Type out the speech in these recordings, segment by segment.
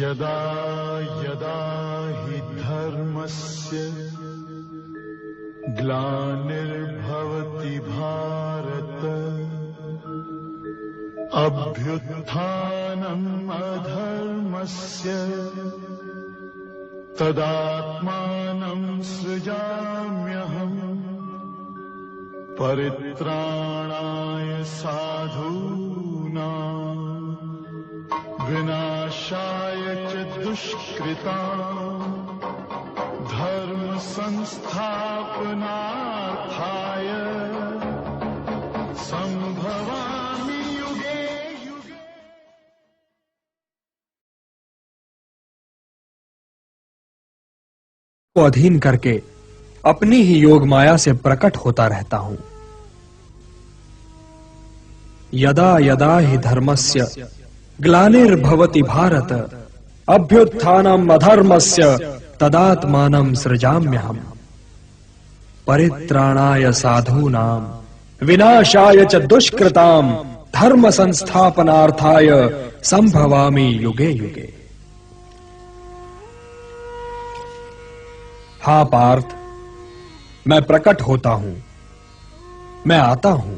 यदा यदा हि धर्मस्य ग्लानिर्भवति भारत अभ्युत्थानम् अधर्मस्य तदात्मानं सृजाम्यहम् परित्राणाय साधूनां विनाशाय च दुष्कृताम् धर्म संस्थापनार्थाय संभवामि युगे युगे। को अधीन करके अपनी ही योग माया से प्रकट होता रहता हूं। यदा यदा हि धर्मस्य ग्लानिर्भवति भारत अभ्युत्थानम् अधर्मस्य तदात्मानं सृजाम्यहम् परित्राणाय साधूनां विनाशाय च दुष्कृतां धर्म संस्थापनार्थाय संभवामि युगे युगे। हाँ पार्थ, मैं प्रकट होता हूं, मैं आता हूं।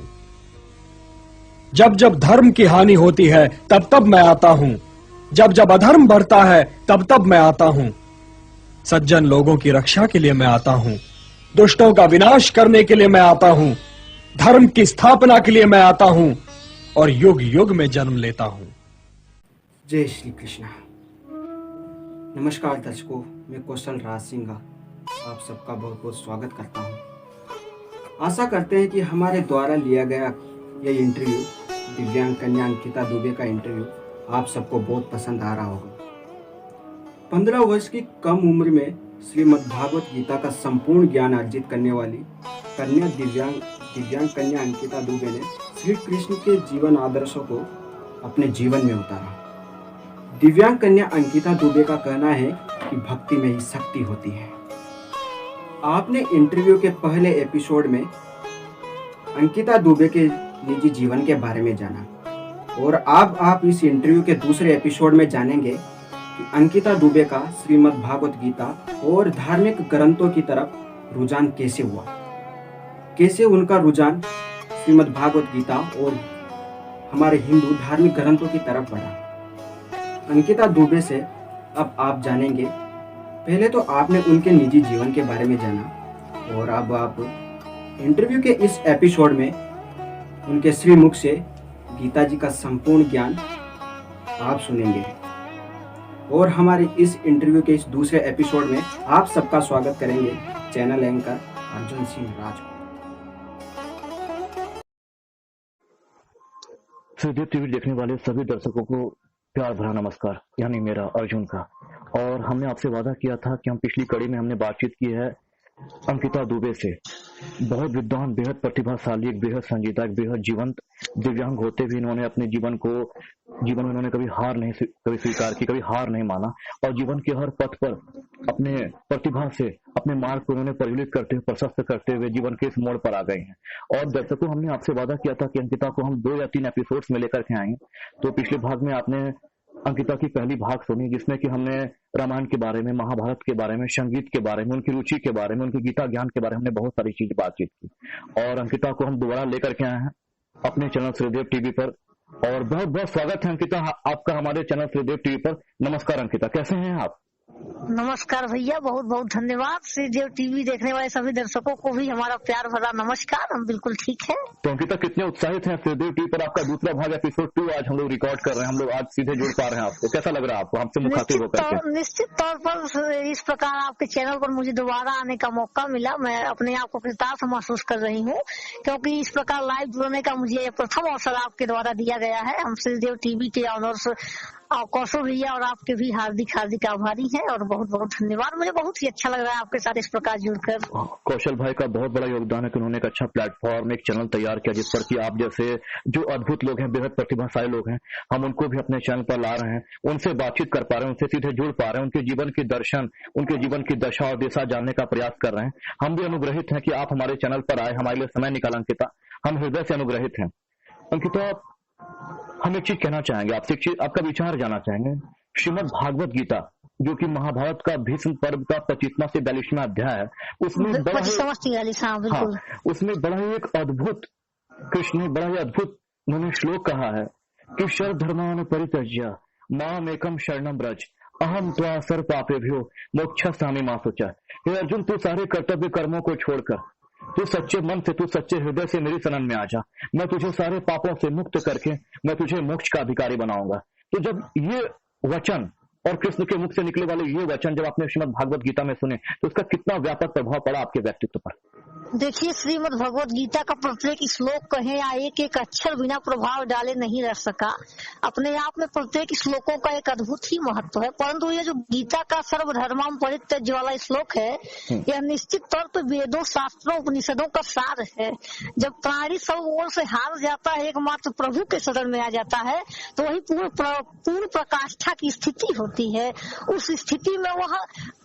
जब जब धर्म की हानि होती है तब तब मैं आता हूं, जब जब अधर्म बढ़ता है तब तब मैं आता हूं। सज्जन लोगों की रक्षा के लिए मैं आता हूं, दुष्टों का विनाश करने के लिए मैं आता हूं, धर्म की स्थापना के लिए मैं आता हूं और युग युग में जन्म लेता हूं। जय श्री कृष्णा। नमस्कार दर्शकों, मैं कौशल राज सिंह आप सबका बहुत बहुत स्वागत करता हूं। आशा करते हैं कि हमारे द्वारा लिया गया यह इंटरव्यू, दिव्यांग कन्या अंकिता दुबे का इंटरव्यू आप सबको बहुत पसंद आ रहा होगा। 15 वर्ष की कम उम्र में श्रीमद् भागवत गीता का संपूर्ण ज्ञान अर्जित करने वाली कन्या दिव्यांग कन्या अंकिता दुबे ने श्री कृष्ण के जीवन आदर्शों को अपने जीवन में उतारा। दिव्यांग कन्या अंकिता दुबे का कहना है कि भक्ति में ही शक्ति होती है। आपने इंटरव्यू के पहले एपिसोड में अंकिता दुबे के निजी जीवन के बारे में जाना और अब आप इस इंटरव्यू के दूसरे एपिसोड में जानेंगे कि अंकिता दुबे का श्रीमद् भागवत गीता और धार्मिक ग्रंथों की तरफ रुझान कैसे हुआ, कैसे उनका रुझान श्रीमद् भागवत गीता और हमारे हिंदू धार्मिक ग्रंथों की तरफ बढ़ा। अंकिता दुबे से अब आप जानेंगे। पहले तो आपने उनके निजी जीवन के बारे में जाना और अब आप इंटरव्यू के इस एपिसोड में उनके श्रीमुख से गीता जी का संपूर्ण ज्ञान आप सुनेंगे। और हमारे इस इंटरव्यू के इस दूसरे एपिसोड में आप सबका स्वागत करेंगे channel anchor Arjun Singh Rajput. Shridev TV देखने वाले सभी दर्शकों को प्यार भरा नमस्कार, यानी मेरा अर्जुन का। और हमने आपसे वादा किया था कि हम पिछली कड़ी में हमने बातचीत की है अंकिता दुबे से। बहुत विद्वान, बेहद प्रतिभाशाली, एक बेहद संजीदा, एक बेहद जीवंत दिव्यांग होते भी इन्होंने अपने जीवन में इन्होंने कभी हार नहीं स्वीकार की, कभी हार नहीं माना और जीवन के हर पथ पर अपने प्रतिभा से अपने मार्ग को उन्होंने परिवलित करते हुए, प्रशस्त करते हुए जीवन के इस मोड़ पर आ गए हैं। और दर्शकों, हमने आपसे वादा किया था कि अंकिता को हम 2 या 3 एपिसोड्स में लेकर के आएंगे। तो पिछले भाग में आपने अंकिता की पहली भाग सुनी, जिसमें कि हमने रामायण के बारे में, महाभारत के बारे में, संगीत के बारे में, उनकी रुचि के बारे में, उनके गीता ज्ञान के बारे में हमने बहुत सारी चीज बातचीत की। और अंकिता को हम दोबारा लेकर के आए हैं अपने चैनल श्रीदेव टीवी पर। और बहुत बहुत स्वागत है अंकिता आपका हमारे चैनल श्रीदेव टीवी पर। नमस्कार अंकिता, कैसे हैं आप? नमस्कार भैया, बहुत बहुत धन्यवाद। श्रीदेव टीवी देखने वाले सभी दर्शकों को भी हमारा प्यार भरा नमस्कार। हम बिल्कुल ठीक है। तो अंकिता, कितने उत्साहित हैं श्रीदेव टीवी पर आपका दूसरा भाग एपिसोड 2 आज हम लोग रिकॉर्ड कर रहे हैं। हम लोग आज सीधे जुड़ पा रहे हैं आपको। कैसा लग रहा है आपको हमसे मुखातिब होकर के? निश्चित तौर पर इस प्रकार आपके चैनल पर मुझे दोबारा आने का मौका मिला, मैं अपने आप को कृतार्थ महसूस कर रही हूँ, क्योंकि इस प्रकार लाइव जुड़ने का मुझे प्रथम अवसर आपके द्वारा दिया गया है। हम श्रीदेव टीवी के ऑनर्स और कौशल भैया और आपके भी हार्दिक हार्दिक आभारी हैं और बहुत बहुत धन्यवाद। मुझे बहुत ही अच्छा लग रहा है आपके साथ इस प्रकार जुड़कर। कौशल भाई का बहुत बड़ा योगदान है कि उन्होंने एक अच्छा प्लेटफॉर्म, एक चैनल तैयार किया जिस पर कि आप जैसे जो अद्भुत लोग हैं, बेहद प्रतिभाशाली लोग हैं, हम उनको भी अपने चैनल पर ला रहे हैं, उनसे बातचीत कर पा रहे हैं, उनसे सीधे जुड़ पा रहे हैं, उनके जीवन की दर्शन, उनके जीवन की दशा और दिशा जानने का प्रयास कर रहे हैं। हम भी अनुग्रहित हैं कि आप हमारे चैनल पर आए, हमारे लिए समय निकाला अंकिता, हम हृदय से अनुग्रहित हैं। अंकिता, हम एक चीज कहना चाहेंगे आपसे, एक चीज आपका विचार जानना चाहेंगे। श्रीमद् भागवत गीता जो कि महाभारत का भीष्म पर्व का 25वां से 42वां अध्याय है, उसमें बड़ा उसमें बड़ा ही एक अद्भुत कृष्ण ने बड़ा ही अद्भुत उन्होंने श्लोक कहा है कि सर्वधर्मान परित्यज्य माम एकम शरणम ब्रज अहम त्वा सर्व पापेभ्यो मोक्षामि मा शुचः। हे अर्जुन, तू सारे कर्तव्य कर्मों को छोड़कर तू सच्चे मन से, तू सच्चे हृदय से मेरी शरण में आ जा, मैं तुझे सारे पापों से मुक्त करके मैं तुझे मोक्ष का अधिकारी बनाऊंगा। तो जब ये वचन और कृष्ण के मुख से निकले वाले ये वचन जब आपने श्रीमद् भागवत गीता में सुने तो उसका कितना व्यापक प्रभाव पड़ा आपके व्यक्तित्व पर? देखिए, श्रीमद् भगवत गीता का प्रत्येक श्लोक कहे या एक एक अक्षर बिना प्रभाव डाले नहीं रह सका। अपने आप में प्रत्येक श्लोकों का एक अद्भुत ही महत्व है, परंतु ये जो गीता का सर्वधर्माम परित्यज्य वाला श्लोक है, यह निश्चित तौर पर वेदों, शास्त्रों, उपनिषदों का सार है। जब प्राणी सब ओर से हार जाता है, एकमात्र प्रभु के शरण में आ जाता है, तो वही पूर्ण प्रकाष्ठा की स्थिति होती है। उस स्थिति में वह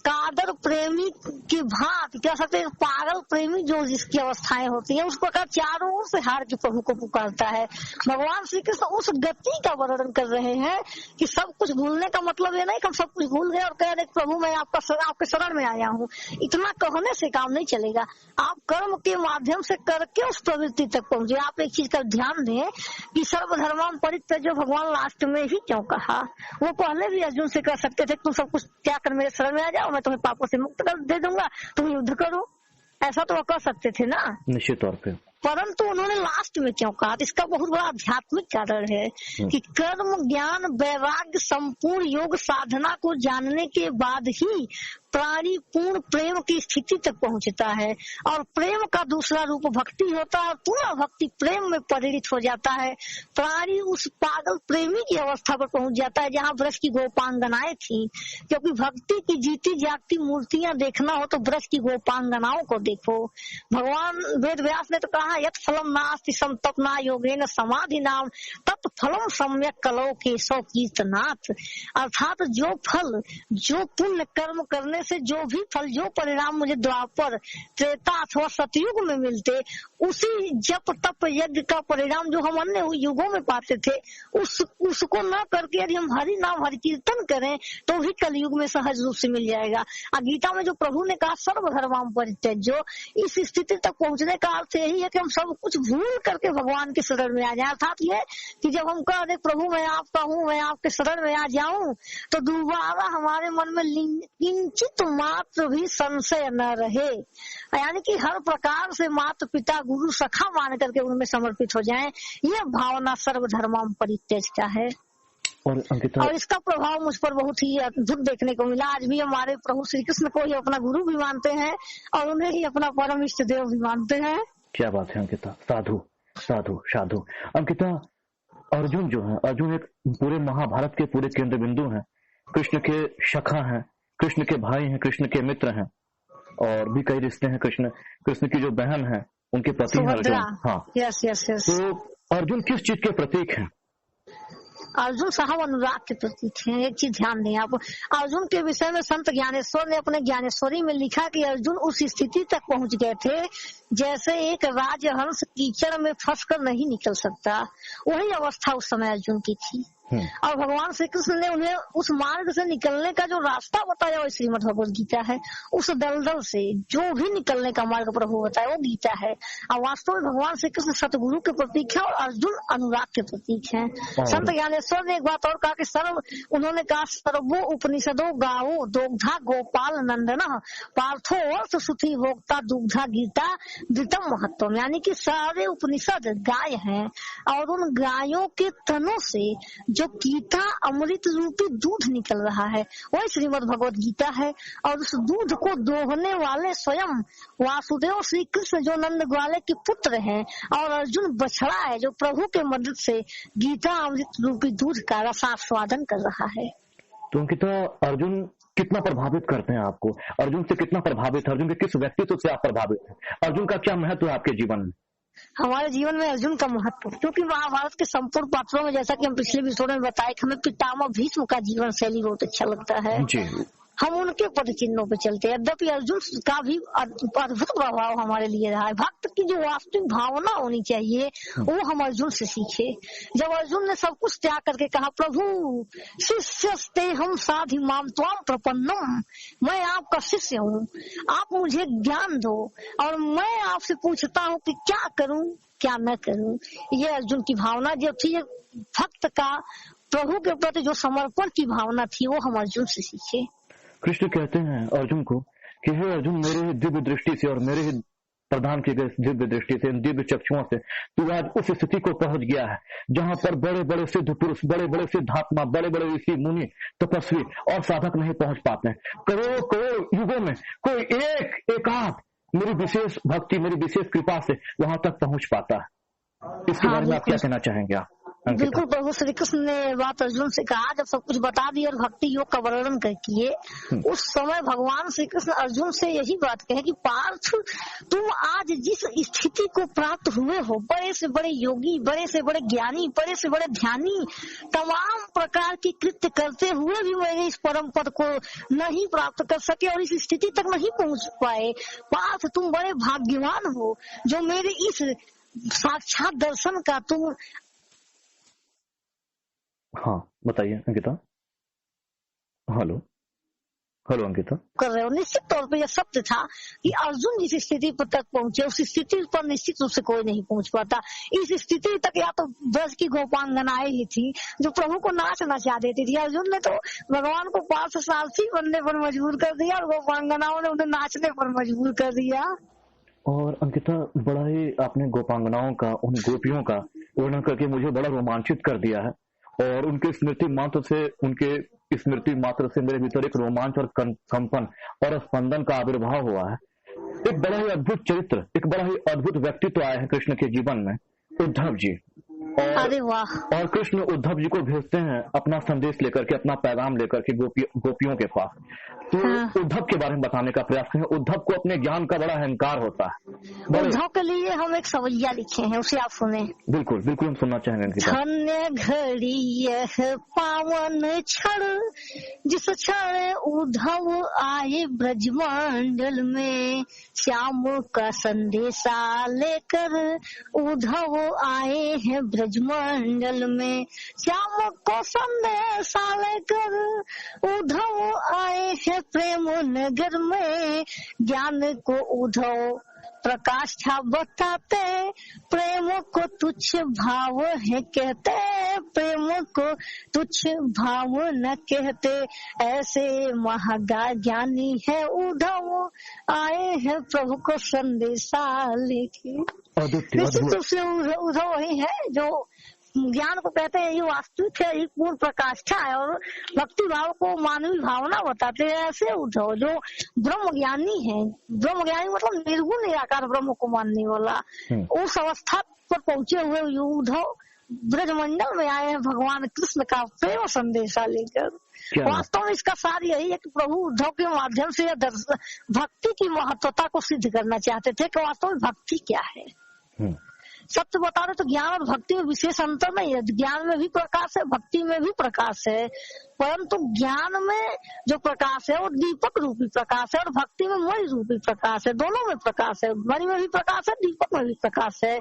कादर प्रेमी की भांति कह सकते हैं, पागल प्रेमी जो जिसकी अवस्थाएं होती हैं, उस प्रकार चारों ओर से हार के प्रभु को पुकारता है। भगवान श्री कृष्ण उस गति का वर्णन कर रहे हैं कि सब कुछ भूलने का मतलब ये नहीं कि हम सब कुछ भूल गए और कह रहे प्रभु मैं आपके शरण में आया हूँ। इतना कहने से काम नहीं चलेगा, आप कर्म के माध्यम से करके उस प्रवृत्ति तक पहुंचे। आप एक चीज का ध्यान दें कि सर्वधर्माम परित्यज्य भगवान लास्ट में ही क्यों कहा? वो पहले भी अर्जुन से कह सकते थे तुम सब कुछ त्याग कर मेरे शरण में आ जाओ, मैं तुम्हें पापों से मुक्त कर दे दूंगा, तुम युद्ध करो, ऐसा तो कर सकते थे ना, निश्चित तौर पे। परंतु उन्होंने लास्ट में क्यों कहा? इसका बहुत बड़ा आध्यात्मिक कारण है कि कर्म, ज्ञान, वैराग्य, संपूर्ण योग साधना को जानने के बाद ही प्राणी पूर्ण प्रेम की स्थिति तक पहुंचता है। और प्रेम का दूसरा रूप भक्ति होता है, पूरा भक्ति प्रेम में परिणित हो जाता है। प्राणी उस पागल प्रेमी की अवस्था पर पहुंच जाता है जहाँ ब्रज की गोपांगनाएं थी, क्योंकि भक्ति की जीती जागती मूर्तियां देखना हो तो ब्रज की गोपांगनाओं को देखो। भगवान वेद व्यास ने तो कहा यत् फलम नास्ति संतपना योगेन समाधि नाम तत् फलम सम्यक कलो केशव कीर्तनाथ। अर्थात जो फल, जो पुण्य कर्म करने से जो भी फल, जो परिणाम मुझे द्वापर, त्रेता अथवा सतयुग में मिलते, उसी जप तप यज्ञ का परिणाम जो हम अन्य युगों में पाते थे, उसको न करके यदि हम हरि नाम हरि कीर्तन करें तो भी कलयुग में सहज रूप से मिल जाएगा। गीता में जो प्रभु ने कहा सर्वधर्माम परित्यज्य, इस स्थिति तक पहुंचने का अर्थ यही है कि हम सब कुछ भूल करके भगवान के शरण में आ जाए। अर्थात ये कि जब हम कह दे प्रभु मैं आपका हूँ, मैं आपके शरण में आ जाऊं, तो दोबारा हमारे मन में किंचित मात्र भी संशय न रहे, यानी कि हर प्रकार से माता पिता गुरु सखा मान करके उनमें समर्पित हो जाएं। यह भावना सर्वधर्माम परित्यज्य का है। और इसका प्रभाव मुझ पर बहुत ही अद्भुत देखने को मिला। आज भी हमारे प्रभु श्री कृष्ण को ही अपना गुरु भी मानते हैं और उन्हें ही अपना परम इष्ट देव भी मानते हैं। क्या बात है अंकिता, साधु साधु साधु। अंकिता, अर्जुन जो है, अर्जुन एक पूरे महाभारत के पूरे केंद्र बिंदु हैं, कृष्ण के सखा हैं, कृष्ण के भाई हैं, कृष्ण के मित्र हैं और भी कई रिश्ते हैं। कृष्ण की जो बहन है उनके पति हैं अर्जुन। हाँ, यस यस यस। तो अर्जुन किस चीज के प्रतीक हैं? अर्जुन साहब अनुराग के प्रतीक हैं। एक चीज ध्यान दें आप, अर्जुन के विषय में संत ज्ञानेश्वर ने अपने ज्ञानेश्वरी में लिखा कि अर्जुन उस स्थिति तक पहुंच गए थे जैसे एक राजहंस कीचड़ में फंसकर नहीं निकल सकता, वही अवस्था उस समय अर्जुन की थी। और भगवान श्री कृष्ण ने उन्हें उस मार्ग से निकलने का जो रास्ता बताया वो श्रीमद् भगवत गीता है। उस दलदल से जो भी निकलने का मार्ग प्रभु बताया वो गीता है। और वास्तव में भगवान श्री कृष्ण सतगुरु के प्रतीक है और अर्जुन अनुराग के प्रतीक है। संत ज्ञानेश्वर ने एक बात और कहा कि उन्होंने कहा सर्वो उपनिषदों गाओ दोग्धा गोपाल नंदन पार्थो अर्थ सुथी भोक्ता दुग्धा गीता द्वितम महत्व, यानी कि सारे उपनिषद गाय हैं और उन गायों के तनों से जो गीता अमृत रूपी दूध निकल रहा है वही श्रीमद् भगवत गीता है। और उस दूध को दोहने वाले स्वयं वासुदेव श्री कृष्ण जो नंद ग्वाले के पुत्र हैं, और अर्जुन बछड़ा है जो प्रभु के मदद से गीता अमृत रूपी दूध का रसास्वादन कर रहा है। तो अंकिता, अर्जुन कितना प्रभावित करते हैं आपको? अर्जुन से कितना प्रभावित है? अर्जुन के किस व्यक्तित्व से आप प्रभावित हैं? अर्जुन का क्या महत्व है आपके जीवन में? हमारे जीवन में अर्जुन का महत्व, क्योंकि महाभारत के संपूर्ण पात्रों में जैसा कि हम पिछले एपिसोड में बताए कि हमें पितामह भीष्म का जीवन शैली बहुत अच्छा लगता है जी। हम उनके पद चिन्हों पे चलते हैं। यद्यपि अर्जुन का भी अद्भुत प्रभाव हमारे लिए रहा है। भक्त की जो वास्तविक भावना होनी चाहिए वो हम अर्जुन से सीखे। जब अर्जुन ने सब कुछ त्याग करके कहा प्रभु शिष्यस्ते हम साधि माम त्वाम प्रपन्नम, मैं आपका शिष्य हूँ, आप मुझे ज्ञान दो और मैं आपसे पूछता हूँ कि क्या करूँ क्या न करूँ। ये अर्जुन की भावना जो थी, भक्त का प्रभु के प्रति जो समर्पण की भावना थी वो हम अर्जुन से सीखे। कृष्ण कहते हैं अर्जुन को कि हे अर्जुन, मेरे ही दिव्य दृष्टि से और मेरे ही प्रदान किए गए दिव्य दृष्टि से, दिव्य चक्षुओं से तू आज उस स्थिति को पहुंच गया है जहां पर बड़े बड़े सिद्ध पुरुष, बड़े बड़े सिद्धात्मा, बड़े बड़े ऋषि मुनि, तपस्वी और साधक नहीं पहुंच पाते हैं। करोड़ करोड़ युगों में कोई एक आध मेरी विशेष भक्ति, मेरी विशेष कृपा से वहां तक पहुंच पाता है। इसके बारे में आप क्या कहना चाहेंगे आप? बिल्कुल, प्रभु श्री कृष्ण ने बात अर्जुन से कहा जब सब कुछ बता दिया और भक्ति योग का वर्णन किए, उस समय भगवान श्री कृष्ण अर्जुन से यही बात कहे कि पार्थ, तुम आज जिस स्थिति को प्राप्त हुए हो, बड़े से बड़े योगी, बड़े से बड़े ज्ञानी, बड़े से बड़े ध्यानी, तमाम प्रकार की कृत्य करते हुए भी मेरे इस परम पद को नहीं प्राप्त कर सके और इस स्थिति तक नहीं पहुंच पाए। पार्थ, तुम बड़े भाग्यवान हो जो मेरे इस साक्षात दर्शन का तुम। हाँ बताइए अंकिता। Hello hello Ankita. कर रहे हो। निश्चित तौर पे यह सत्य था कि अर्जुन जिस स्थिति पर तक पहुंचे उस स्थिति पर निश्चित रूप से कोई नहीं पहुंच पाता। इस स्थिति तक या तो ब्रज की गोपांगनाएं ही थी जो प्रभु को नाच नचा देती थी। अर्जुन ने तो भगवान को पार्थसारथी बनने पर मजबूर कर दिया और गोपांगनाओं ने उन्हें नाचने पर मजबूर कर दिया। और अंकिता, बड़ा ही आपने गोपांगनाओं का, उन गोपियों का वर्णन करके मुझे बड़ा रोमांचित कर दिया है और उनके स्मृति मात्र से मेरे भीतर एक रोमांच और कंपन और स्पंदन का आविर्भाव हुआ है। एक बड़ा ही अद्भुत चरित्र, एक बड़ा ही अद्भुत व्यक्तित्व आया है कृष्ण के जीवन में, उद्धव जी। अरे वाह। और कृष्ण उद्धव जी को भेजते हैं अपना संदेश लेकर के, अपना पैगाम लेकर के गोपियों के पास। तो उद्धव के बारे में बताने का प्रयास करें। उद्धव को अपने ज्ञान का बड़ा अहंकार होता है। उद्धव के लिए हम एक सवैया लिखे हैं, उसे आप सुने। बिल्कुल बिल्कुल, हम सुनना चाहेंगे। धन्य घड़ी यह पावन क्षण जिस क्षण उद्धव आए ब्रजमंडल में, श्याम का संदेशा लेकर उद्धव आए हैं ब्रजमंडल में, श्याम को संदेशा लेकर उद्धव आए हैं प्रेम नगर में, ज्ञान को उद्धव प्रकाश छा बताते, प्रेम को तुच्छ भाव है कहते, प्रेम को तुच्छ भाव न कहते, ऐसे महाज्ञानी है उद्धव आए हैं प्रभु को संदेशा लेके। निश्चित रूप से उद्धव वही है जो ज्ञान को कहते हैं, ये वास्तविक है, ये पूर्ण प्रकाष्ठा है और भक्ति भाव को मानवीय भावना बताते हैं। ऐसे उद्धव जो ब्रह्म ज्ञानी है, ब्रह्म ज्ञानी मतलब निर्गुण निराकार ब्रह्म को मानने वाला, उस अवस्था पर पहुंचे हुए उद्धव ब्रजमंडल में आए हैं भगवान कृष्ण का प्रेम संदेशा लेकर। वास्तव में इसका सार यही है कि प्रभु उद्धव के माध्यम से भक्ति की महत्वता को सिद्ध करना चाहते थे कि वास्तव में भक्ति क्या है। सत्य बता रहे तो ज्ञान और भक्ति में विशेष अंतर नहीं है। ज्ञान में भी प्रकाश है, भक्ति में भी प्रकाश है, परंतु ज्ञान में जो प्रकाश है वो दीपक रूपी प्रकाश है और भक्ति में मणि रूपी प्रकाश है। दोनों में प्रकाश है, मणि में भी प्रकाश है, दीपक में भी प्रकाश है।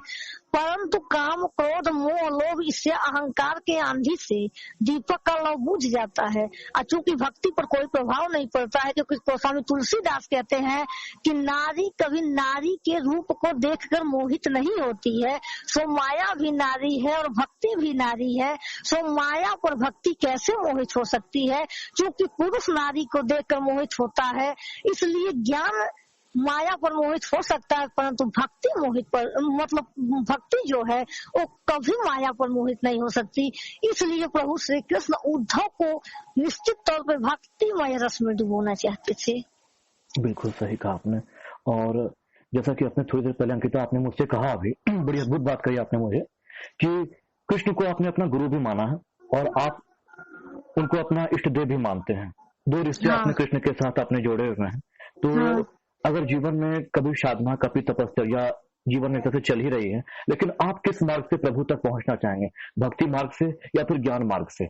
परंतु काम, क्रोध, मोह, लोभ, इससे अहंकार के आंधी से दीपक का लौ बुझ जाता है और चूंकि भक्ति पर कोई प्रभाव नहीं पड़ता है, क्योंकि स्वामी तुलसीदास कहते हैं कि नारी कभी नारी के रूप को देखकर मोहित नहीं होती है, सो माया भी नारी है और भक्ति भी नारी है, सो माया पर भक्ति कैसे मोहित हो सकती है, क्योंकि पुरुष नारी को देखकर मोहित होता है। इसलिए ज्ञान माया पर मोहित हो सकता है, परंतु भक्ति मोहित पर मतलब भक्ति जो है वो कभी माया पर मोहित नहीं हो सकती। इसलिए प्रभु श्री कृष्ण उद्धव को निश्चित तौर पर भक्तिमय रस में डुबोना चाहते थे। बिल्कुल सही कहा आपने। और जैसा कि आपने थोड़ी देर पहले अंकिता आपने मुझसे कहा, अभी बड़ी अद्भुत बात कही आपने मुझे कि कृष्ण को आपने अपना गुरु भी माना है और आप उनको अपना इष्ट देव भी मानते हैं। दो रिश्ते हाँ। आपने कृष्ण के साथ आपने जोड़े हुए हैं। तो हाँ। अगर जीवन में कभी साधना, कभी तपस्या जीवन में जैसे चल ही रही है, लेकिन आप किस मार्ग से प्रभु तक पहुंचना चाहेंगे, भक्ति मार्ग से या फिर ज्ञान मार्ग से?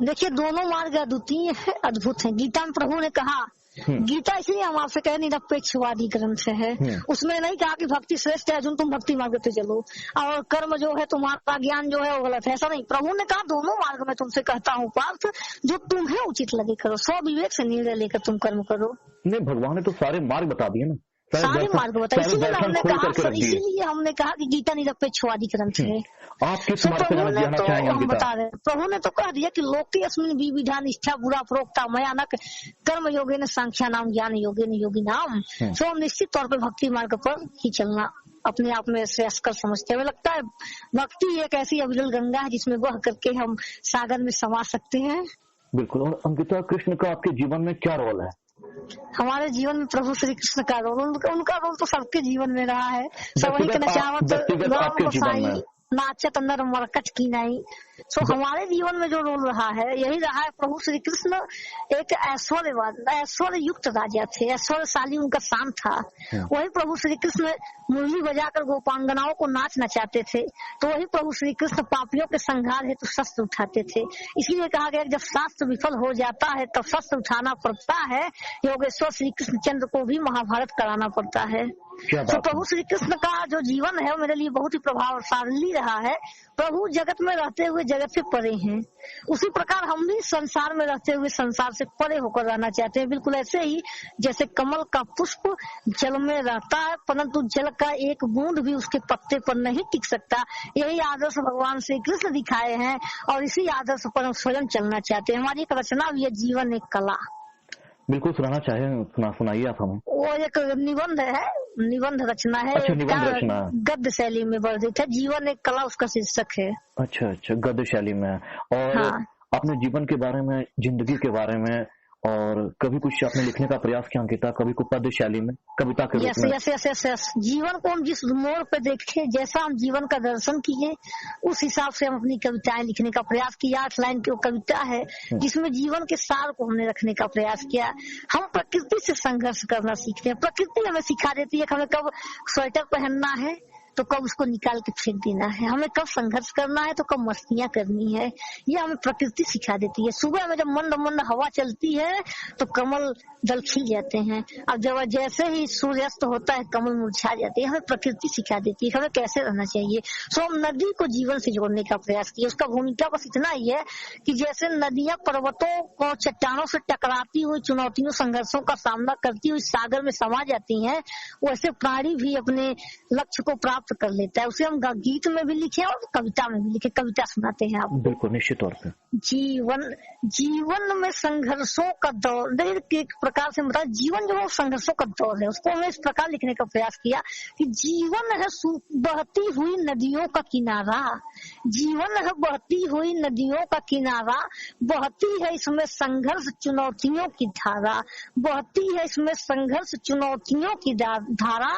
देखिए दोनों मार्ग अद्वितीय है, अद्भुत है। गीता में प्रभु ने कहा, गीता इसलिए हम आपसे कहे निरपेक्षवादी ग्रंथ है, उसमें नहीं कहा कि भक्ति श्रेष्ठ है अर्जुन तुम भक्ति मार्ग पे चलो और कर्म जो है तुम्हारा ज्ञान जो है वो गलत है, ऐसा नहीं। प्रभु ने कहा दोनों मार्ग में तुमसे कहता हूँ पार्थ, जो तुम्हें उचित लगे करो, स्व विवेक से निर्णय लेकर तुम कर्म करो। नहीं, भगवान ने तो सारे मार्ग बता दिए ना, सारे मार्ग बताए, इसीलिए हमने कहा कि गीता निरपेक्षवादी ग्रंथ है। आप किस मार्ग पे जाना चाहेंगे? हम बता रहे हैं, प्रभु ने तो कह दिया कि लोके अस्मिन् विविधा निष्ठा बुरा प्रोक्ता मया न कर्म योगे न सांख्या नाम ज्ञान योगे न योगी नाम। तो हम निश्चित तौर पे भक्ति मार्ग पर ही चलना अपने आप में श्रेष्ठ कर समझते हैं। हमें लगता है भक्ति एक ऐसी अविरल गंगा है जिसमें बह करके हम सागर में समा सकते हैं। बिल्कुल। और अंकिता, कृष्ण का आपके जीवन में क्या रोल है? हमारे जीवन में प्रभु श्री कृष्ण का रोल, उनका रोल तो सबके जीवन में रहा है। सबही के नचावत राम बसाई नाचत नर मरकट की नहीं। तो हमारे जीवन में जो रोल रहा है यही रहा है। प्रभु श्री कृष्ण एक ऐश्वर्य युक्त राजा थे, ऐश्वर्यशाली उनका शान था। वही प्रभु श्री कृष्ण मुरली बजाकर गोपांगनाओं को नाच नचाते थे, तो वही प्रभु श्री कृष्ण पापियों के संहार हेतु शस्त्र उठाते थे। इसीलिए कहा गया जब शास्त्र विफल हो जाता है तब शस्त्र उठाना पड़ता है। योगेश्वर श्री कृष्ण चंद्र को भी महाभारत कराना पड़ता है। तो प्रभु श्री कृष्ण का जो जीवन है वो मेरे लिए बहुत ही प्रभावशाली रहा है। प्रभु जगत में रहते हुए जगत से परे हैं, उसी प्रकार हम भी संसार में रहते हुए संसार से परे होकर रहना चाहते हैं। बिल्कुल ऐसे ही जैसे कमल का पुष्प जल में रहता है परंतु जल का एक बूंद भी उसके पत्ते पर नहीं टिक सकता, यही आदर्श भगवान श्री कृष्ण दिखाए हैं और इसी आदर्श पर हम स्वयं चलना चाहते हैं। हमारी एक रचना भी है जीवन एक कला। बिल्कुल सुनाना चाहे, सुनाइए आप हमें। वो एक निबंध है, निबंध रचना है। अच्छा, निबंध रचना गद्य शैली में वर्णित है, जीवन एक कला उसका शीर्षक है। अच्छा, गद्य शैली में। और हाँ। अपने जीवन के बारे में, जिंदगी के बारे में और कभी कुछ आपने लिखने का प्रयास किया अंकिता, कभी को पद्य शैली में, कविता के रूप में? यस। जीवन को हम जिस मोड़ पे देखे, जैसा हम जीवन का दर्शन किए उस हिसाब से हम अपनी कविताएं लिखने का प्रयास किया। 8 लाइन की वो कविता है जिसमें जीवन के सार को हमने रखने का प्रयास किया। हम प्रकृति से संघर्ष करना सीखते हैं, प्रकृति हमें सिखा देती है कि हमें कब स्वेटर पहनना है तो कब उसको निकाल के फेंक देना है, हमें कब संघर्ष करना है तो कब मस्तियां करनी है, ये हमें प्रकृति सिखा देती है। सुबह में जब मंद मंद हवा चलती है तो कमल दल खिल जाते हैं, अब जब जैसे ही सूर्यास्त होता है कमल मुरझा जाते हैं। हमें प्रकृति सिखा देती है हमें कैसे रहना चाहिए। सो हम नदी को जीवन से जोड़ने का प्रयास किया। उसका भूमिका बस इतना ही है कि जैसे नदियां पर्वतों और चट्टानों से टकराती हुई चुनौतियों संघर्षों का सामना करती हुई सागर में समा जाती हैं, वैसे प्राणी भी अपने लक्ष्य को प्राप्त कर लेता है। उसे हम गीत में भी लिखे और कविता में भी लिखे। कविता सुनाते हैं आपको। बिल्कुल, निश्चित तौर पे। जीवन में संघर्षों का दौर, एक प्रकार से मतलब जीवन जो है संघर्षों का दौर है, उसको हमें इस प्रकार लिखने का प्रयास किया कि जीवन है बहती हुई नदियों का किनारा, जीवन है बहती हुई नदियों का किनारा, बहती है इसमें संघर्ष चुनौतियों की धारा, बहती है इसमें संघर्ष चुनौतियों की धारा।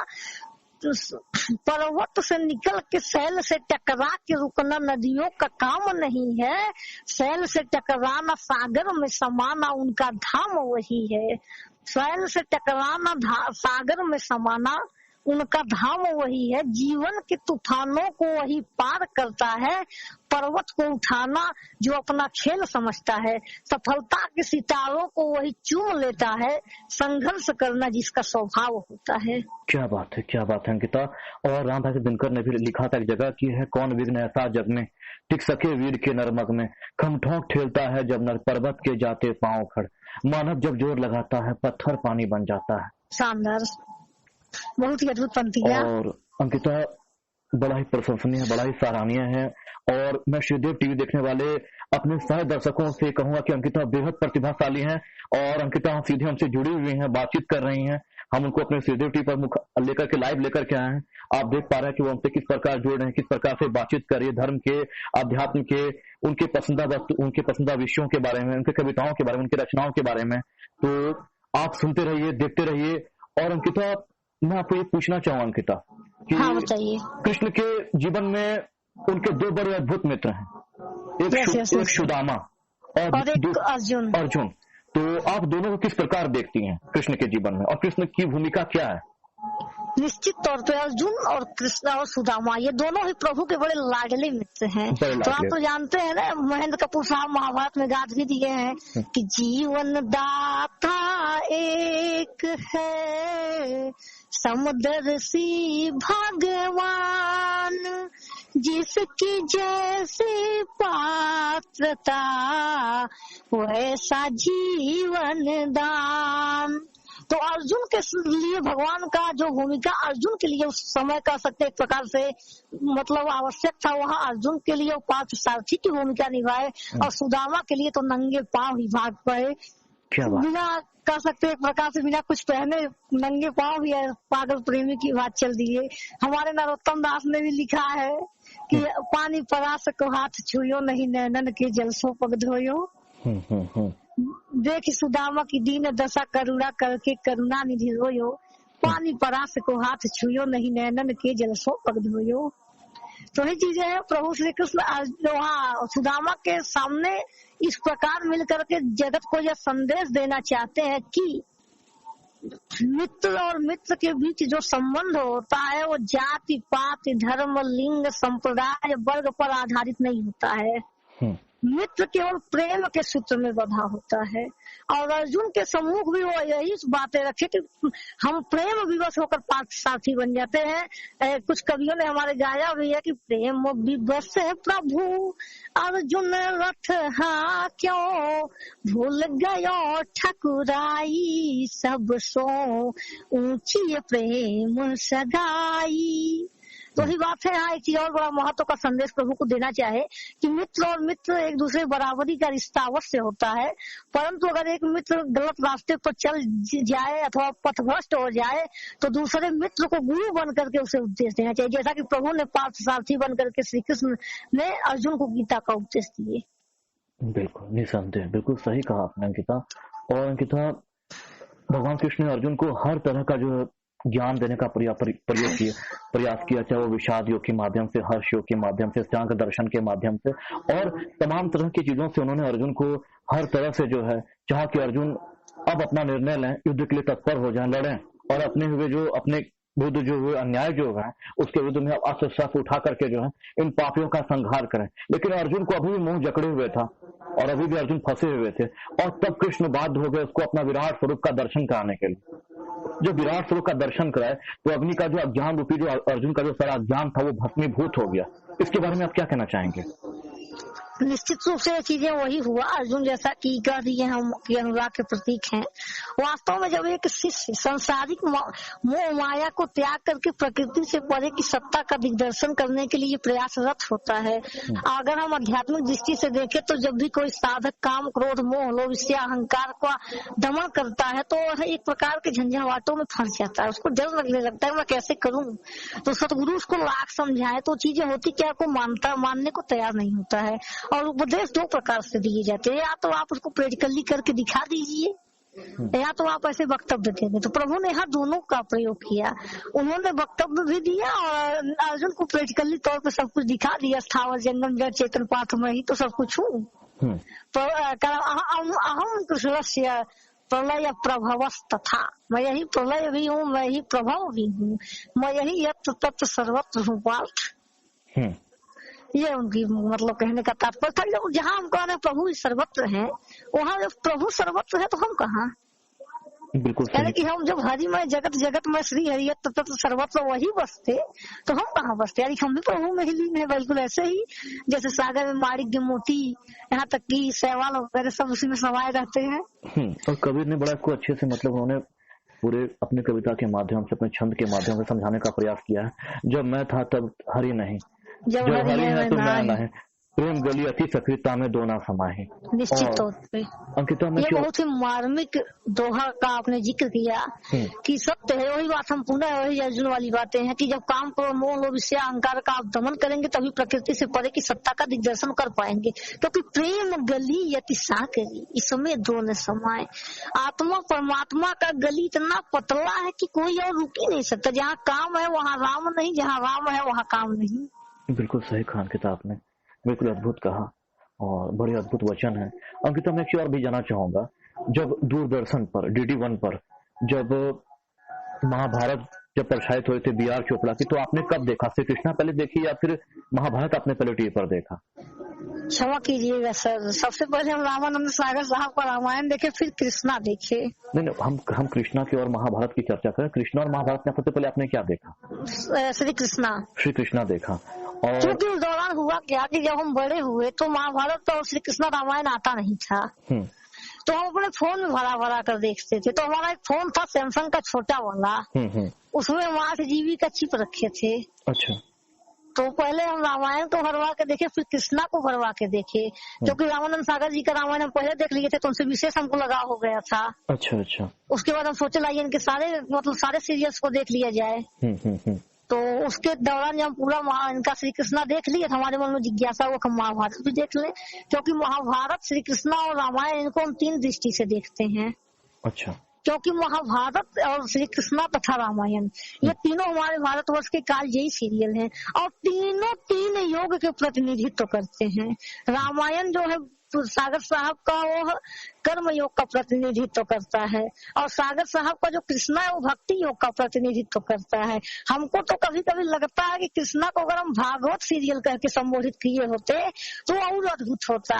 पर्वत से निकल के सैल से टकरा के रुकना नदियों का काम नहीं है, सैल से टकराना सागर में समाना उनका धाम वही है। सैल से टकराना सागर में समाना उनका धाम वही है। जीवन के तूफानों को वही पार करता है, पर्वत को उठाना जो अपना खेल समझता है, सफलता के सितारों को वही चूम लेता है, संघर्ष करना जिसका स्वभाव होता है। क्या बात है, क्या बात है अंकिता। और राम भाई दिनकर ने भी लिखा था एक जगह की है, कौन विघ्न ऐसा जग में टिक सके वीर के नरमग में, खम ठोंक ठेलता है जब नर पर्वत के जाते पांव खड़, मानव जब जोर लगाता है पत्थर पानी बन जाता है। शानदार, बहुत ही अद्भुत पंक्तियां। और अंकिता बड़ा ही प्रशंसनीय है, बड़ा ही सराहनीय है। और मैं श्रीदेव टीवी देखने वाले अपने सारे दर्शकों से कहूंगा कि अंकिता बेहद प्रतिभाशाली हैं और अंकिता सीधे हमसे जुड़ी हुई हैं, बातचीत कर रही हैं। हम उनको अपने सीधे टी पर लेकर के लाइव लेकर के आए हैं। आप देख पा रहे हैं कि वो हमसे किस प्रकार जुड़ रहे हैं, किस प्रकार से बातचीत कर रही है धर्म के, अध्यात्म के, उनके पसंदीदा वस्तु, उनके पसंदीदा विषयों के बारे में, उनके कविताओं के बारे में, उनकी रचनाओं के बारे में। तो आप सुनते रहिए, देखते रहिए। और अंकिता, मैं आपको ये पूछना चाहूँ अंकिता कि हाँ बताइए। कृष्ण के जीवन में उनके दो बड़े अद्भुत मित्र हैं, एक सुदामा और एक अर्जुन। तो आप दोनों को किस प्रकार देखती हैं कृष्ण के जीवन में, और कृष्ण की भूमिका क्या है? निश्चित तौर पे अर्जुन और कृष्ण और सुदामा ये दोनों ही प्रभु के बड़े लाडले मित्र हैं। तो आप तो जानते हैं ना, महेंद्र कपूर साहब महाभारत में गाथ भी दिए हैं कि जीवन दाता एक है समदर्शी भगवान, जिसकी जैसी पात्रता वैसा जीवन दान। तो अर्जुन के लिए भगवान का जो भूमिका अर्जुन के लिए उस समय कह सकते एक प्रकार से मतलब आवश्यक था, वहाँ अर्जुन के लिए पार्थ सारथी की भूमिका निभाए, और सुदामा के लिए तो नंगे पांव ही भाग पड़े, बिना कह सकते एक प्रकार से बिना कुछ पहने नंगे पांव ही पागल प्रेमी की बात चल दी है। हमारे नरोत्तम दास ने भी लिखा है कि पानी परास को हाथ छुयो, नहीं नैनन के जल सो पग धोयो। देख सुदामा की दीन दशा करुणा करके करुणा निधि रोयो, पानी परास को हाथ छुयो, नहीं नैनन के जल सो पग धोयो। तो ये चीजें हैं प्रभु श्री कृष्ण वहाँ सुदामा के सामने इस प्रकार मिल करके जगत को यह संदेश देना चाहते हैं कि मित्र और मित्र के बीच जो संबंध होता है वो जाति पाति धर्म लिंग संप्रदाय वर्ग पर आधारित नहीं होता है। मित्र केवल प्रेम के सूत्र में बंधा होता है। और अर्जुन के समूह भी वो यही बातें रखे कि हम प्रेम विवश होकर पार्थ सारथी बन जाते हैं। कुछ कवियों ने हमारे गाया भी है कि प्रेम विवश है प्रभु अर्जुन रथ हाँ क्यों, भूल गयो ठकुराई सब सो ऊंची प्रेम सगाई। तो ही बात है, यहाँ एक चीज और बड़ा महत्व का संदेश प्रभु को देना चाहे कि मित्र और मित्र एक दूसरे बराबरी का रिश्ता अवश्य होता है, परंतु अगर एक मित्र गलत रास्ते पर चल जाए अथवा पथभ्रष्ट हो जाए तो दूसरे मित्र को गुरु बन करके उसे उपदेश देना चाहिए, जैसा कि प्रभु ने पार्थ सारथी बन करके श्री कृष्ण ने अर्जुन को गीता का उपदेश दिए। बिल्कुल निसंदेह, बिल्कुल सही कहा आपने अंकिता। और अंकिता, भगवान कृष्ण ने अर्जुन को हर तरह का जो ज्ञान देने का प्रयास किया, चाहे वो विषाद योग के माध्यम से, हर्ष योग के माध्यम से, सांख्य दर्शन के माध्यम से, और तमाम तरह की चीजों से उन्होंने अर्जुन को हर तरह से जो है चाहा कि अर्जुन अब अपना निर्णय लें, युद्ध के लिए तत्पर हो जाएं, लड़ें और अपने विरुद्ध जो हुए अन्याय जो है उसके विरुद्ध में अस्त्र शस्त्र उठा करके जो है इन पापियों का संहार करें। लेकिन अर्जुन को अभी भी मुंह जकड़े हुए था और अभी भी अर्जुन फंसे हुए थे, और तब कृष्ण बाध्य हो गए उसको अपना विराट स्वरूप का दर्शन कराने के लिए। जो विराट स्वरूप का दर्शन कराए तो अग्नि का जो अज्ञान रूपी जो अर्जुन का जो सारा अज्ञान था वो भस्मीभूत हो गया। इसके बारे में आप क्या कहना चाहेंगे? निश्चित रूप से चीजें वही हुआ। अर्जुन जैसा कि कह दिए हम कि अनुराग के प्रतीक हैं, वास्तव में जब एक शिष्य संसारिक मोह माया को त्याग करके प्रकृति से परे की सत्ता का दिग्दर्शन करने के लिए प्रयासरत होता है। अगर हम आध्यात्मिक दृष्टि से देखें तो जब भी कोई साधक काम क्रोध मोह लोभ इससे अहंकार का दमन करता है तो वह एक प्रकार के झंझावातों में फंस जाता है, उसको डर लगने लगता है मैं कैसे करूं। तो सतगुरु उसको लाख समझाए तो चीजें होती क्या, को मानने को तैयार नहीं होता है। और उपदेश दो प्रकार से दिए जाते हैं, या तो आप उसको प्रैक्टिकली करके दिखा दीजिए या तो आप ऐसे वक्तव्य देंगे। तो प्रभु ने यहाँ दोनों का प्रयोग किया, उन्होंने वक्तव्य भी दिया और अर्जुन को प्रैक्टिकली तौर पे सब कुछ दिखा दिया। स्थावर जंगम जड़ चेतन पाथ में ही तो सब कुछ हूँ। अहम कृष्णस्य प्रलय प्रभवस तथा, मैं यही प्रलय भी हूँ, मैं ही प्रभव भी हूँ, मैं यही यत्र तत्र सर्वत्र हूँ पार्थ। ये उनकी मतलब कहने का तात्पर्य था। जहाँ हम कह रहे हैं प्रभु सर्वत्र है, वहाँ जब प्रभु सर्वत्र है तो हम कहाँ? बिल्कुल यानी कि हम जब हरिमय जगत में श्री हरि तत्व सर्वत्र वही बसते तो हम कहाँ बसते? यानी हम भी प्रभु में ही लीन है। बिल्कुल ऐसे ही जैसे सागर में माणिक्य मोती, यहाँ तक कि शैवाल वगैरह सब उसी में समाये रहते हैं। और कबीर ने बड़ा को अच्छे से मतलब उन्होंने पूरे अपनी कविता के माध्यम से, अपने छंद के माध्यम से समझाने का प्रयास किया है। जब मैं था तब हरि नहीं, जब हरि है तो मैं नहीं, प्रेम गली अति सक्रियता में दोना समाहे। निश्चित और तौर पे अंकिता में ये क्यों बहुत ही मार्मिक दोहा का आपने जिक्र किया कि सत्य है। वही बात हम पुनः वही अर्जुन वाली बातें हैं कि जब काम क्रोध मोह लोभ इससे अहंकार का आप दमन करेंगे तभी प्रकृति से परे की सत्ता का दिग्दर्शन कर पाएंगे। क्योंकि प्रेम गली यति साकरी इसमें दो न समाये। आत्मा परमात्मा का गली इतना पतला है कि कोई और रुक ही नहीं सकता। जहाँ काम है वहाँ राम नहीं, जहाँ राम है वहाँ काम नहीं। बिल्कुल सही कहा अंकिता आपने, बिल्कुल अद्भुत कहा और बड़े अद्भुत वचन है। अंकिता मैं एक चीज और भी जानना चाहूंगा, जब दूरदर्शन पर DD1 पर जब महाभारत जब प्रसारित हुए थे BR चोपड़ा की, तो आपने कब देखा? श्री कृष्णा पहले देखी या फिर महाभारत आपने पहले टीवी पर देखा? क्षमा कीजिएगा सर, सबसे पहले हम रामानंद सागर साहब का रामायण देखे, फिर कृष्णा देखे। नहीं, हम कृष्णा की और महाभारत की चर्चा करें। कृष्णा और महाभारत में सबसे पहले आपने क्या देखा? श्री कृष्णा। श्री कृष्णा देखा। और क्योंकि उस दौरान हुआ क्या कि जब हम बड़े हुए तो महाभारत और श्री कृष्णा रामायण आता नहीं था, तो हम अपने फोन में भरा भरा कर देखते थे। तो हमारा एक फोन था सैमसंग का छोटा वाला, उसमें हम 8 GB का चिप रखे थे। अच्छा। तो पहले हम रामायण को भरवा के देखे, फिर कृष्णा को भरवा के देखे, क्योंकि रामानंद सागर जी का रामायण हम पहले देख लिए थे तो उनसे विशेष हमको लगाव हो गया था। अच्छा अच्छा। उसके बाद हम सोचे लाइए इनके सारे सीरियल्स को देख लिया जाए। तो उसके दौरान जब पूरा इनका श्री कृष्णा देख लिया, हमारे मन में जिज्ञासा हुआ कि महाभारत भी देख ले, क्योंकि महाभारत, श्री कृष्णा और रामायण इनको हम 3 दृष्टि से देखते हैं। अच्छा। क्योंकि महाभारत और श्री कृष्णा तथा रामायण ये तीनों हमारे भारतवर्ष के कालजयी सीरियल हैं और तीनों 3 योग के प्रतिनिधित्व करते हैं। रामायण जो है सागर साहब का वो कर्म योग का प्रतिनिधित्व करता है और सागर साहब का जो कृष्णा है वो भक्ति योग का प्रतिनिधित्व करता है। हमको तो कभी कभी लगता है कि कृष्णा को अगर हम भागवत सीरियल कह के संबोधित किए होते तो और अद्भुत होता।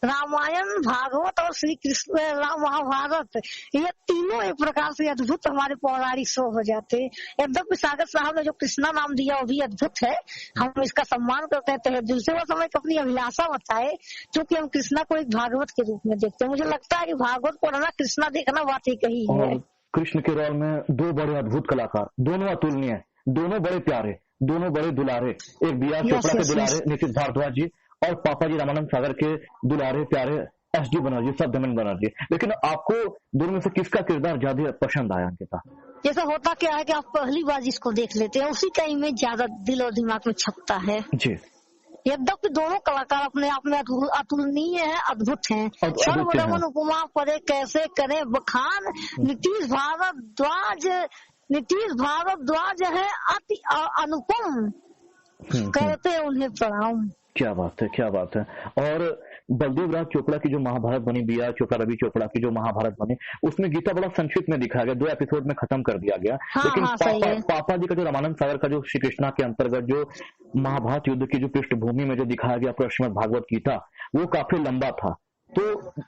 रामायण, भागवत और श्री कृष्ण महाभारत ये तीनों एक प्रकार से अद्भुत हमारे पौराणिक शो हो जाते। यद्यपि सागर साहब ने जो कृष्णा नाम दिया वो भी अद्भुत है, हम इसका सम्मान करते हैं। दूसरे बात हमें अपनी अभिलाषा बताए, क्योंकि हम कृष्णा को एक भागवत के रूप में देखते हैं। मुझे लगता है कि भागवत पढ़ना, कृष्णा देखना बात ही कही है। कृष्ण के रोल में 2 बड़े अद्भुत कलाकार, दोनों अतुलनीय, दोनों बड़े प्यारे, दोनों बड़े दुलारे। एक BR चोपड़ा के दुलारे निशित भारद्वाज जी और पापा जी रामानंद सागर के दुलारे प्यारे SD बनर्जी, शब्दमन बनर्जी। लेकिन आपको दोनों में से किसका किरदार ज्यादा पसंद आया अंकिता? जैसा होता क्या है कि आप पहली बार जिसको देख लेते हैं उसी का इमेज ज्यादा दिल और दिमाग में छपता है जी। यद्यपि दोनों कलाकार अपने आप में अतुलनीय है, अद्भुत हैं। सर्वरमन उपमा परे कैसे करें बखान। नीतीश भारद्वाज है अति अनुपम, कहते उन्हें प्रणाम। क्या बात है, क्या बात है। और बलदेव राज चोपड़ा की जो महाभारत बनी, BR चोपड़ा, रवि चोपड़ा की जो महाभारत बनी, उसमें गीता बड़ा संक्षिप्त में दिखाया गया, 2 एपिसोड में खत्म कर दिया गया। लेकिन पापा जी का जो रामानंद सागर का जो श्री कृष्णा के अंतर्गत जो महाभारत युद्ध की जो पृष्ठभूमि में जो दिखाया गया श्रीमद् भागवत गीता, वो काफी लंबा था। तो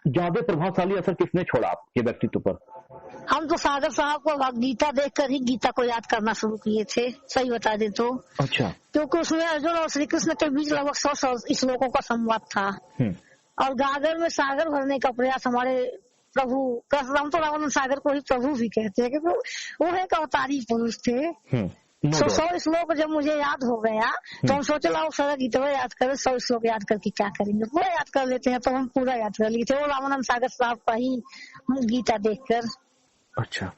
ज्यादा प्रभावशाली असर किसने छोड़ा आपके व्यक्तित्व पर? हम तो सागर साहब को गीता देखकर ही गीता को याद करना शुरू किए थे, सही बता दे तो। अच्छा। क्योंकि उसमें अर्जुन और श्री कृष्ण के बीच लगभग 100 श्लोकों का संवाद था और गागर में सागर भरने का प्रयास हमारे प्रभु, हम तो रामानंद सागर को ही प्रभु भी कहते हैं क्योंकि वो एक अवतारी पुरुष थे। 100 श्लोक जब मुझे याद हो गया तो हम सोचे लाओ सारा गीता याद करें, 100 श्लोक याद करके क्या करेंगे, पूरा याद कर लेते हैं। तो हम पूरा याद कर लिए थे वो रामानंद सागर साहब का ही गीता देखकर। अच्छा।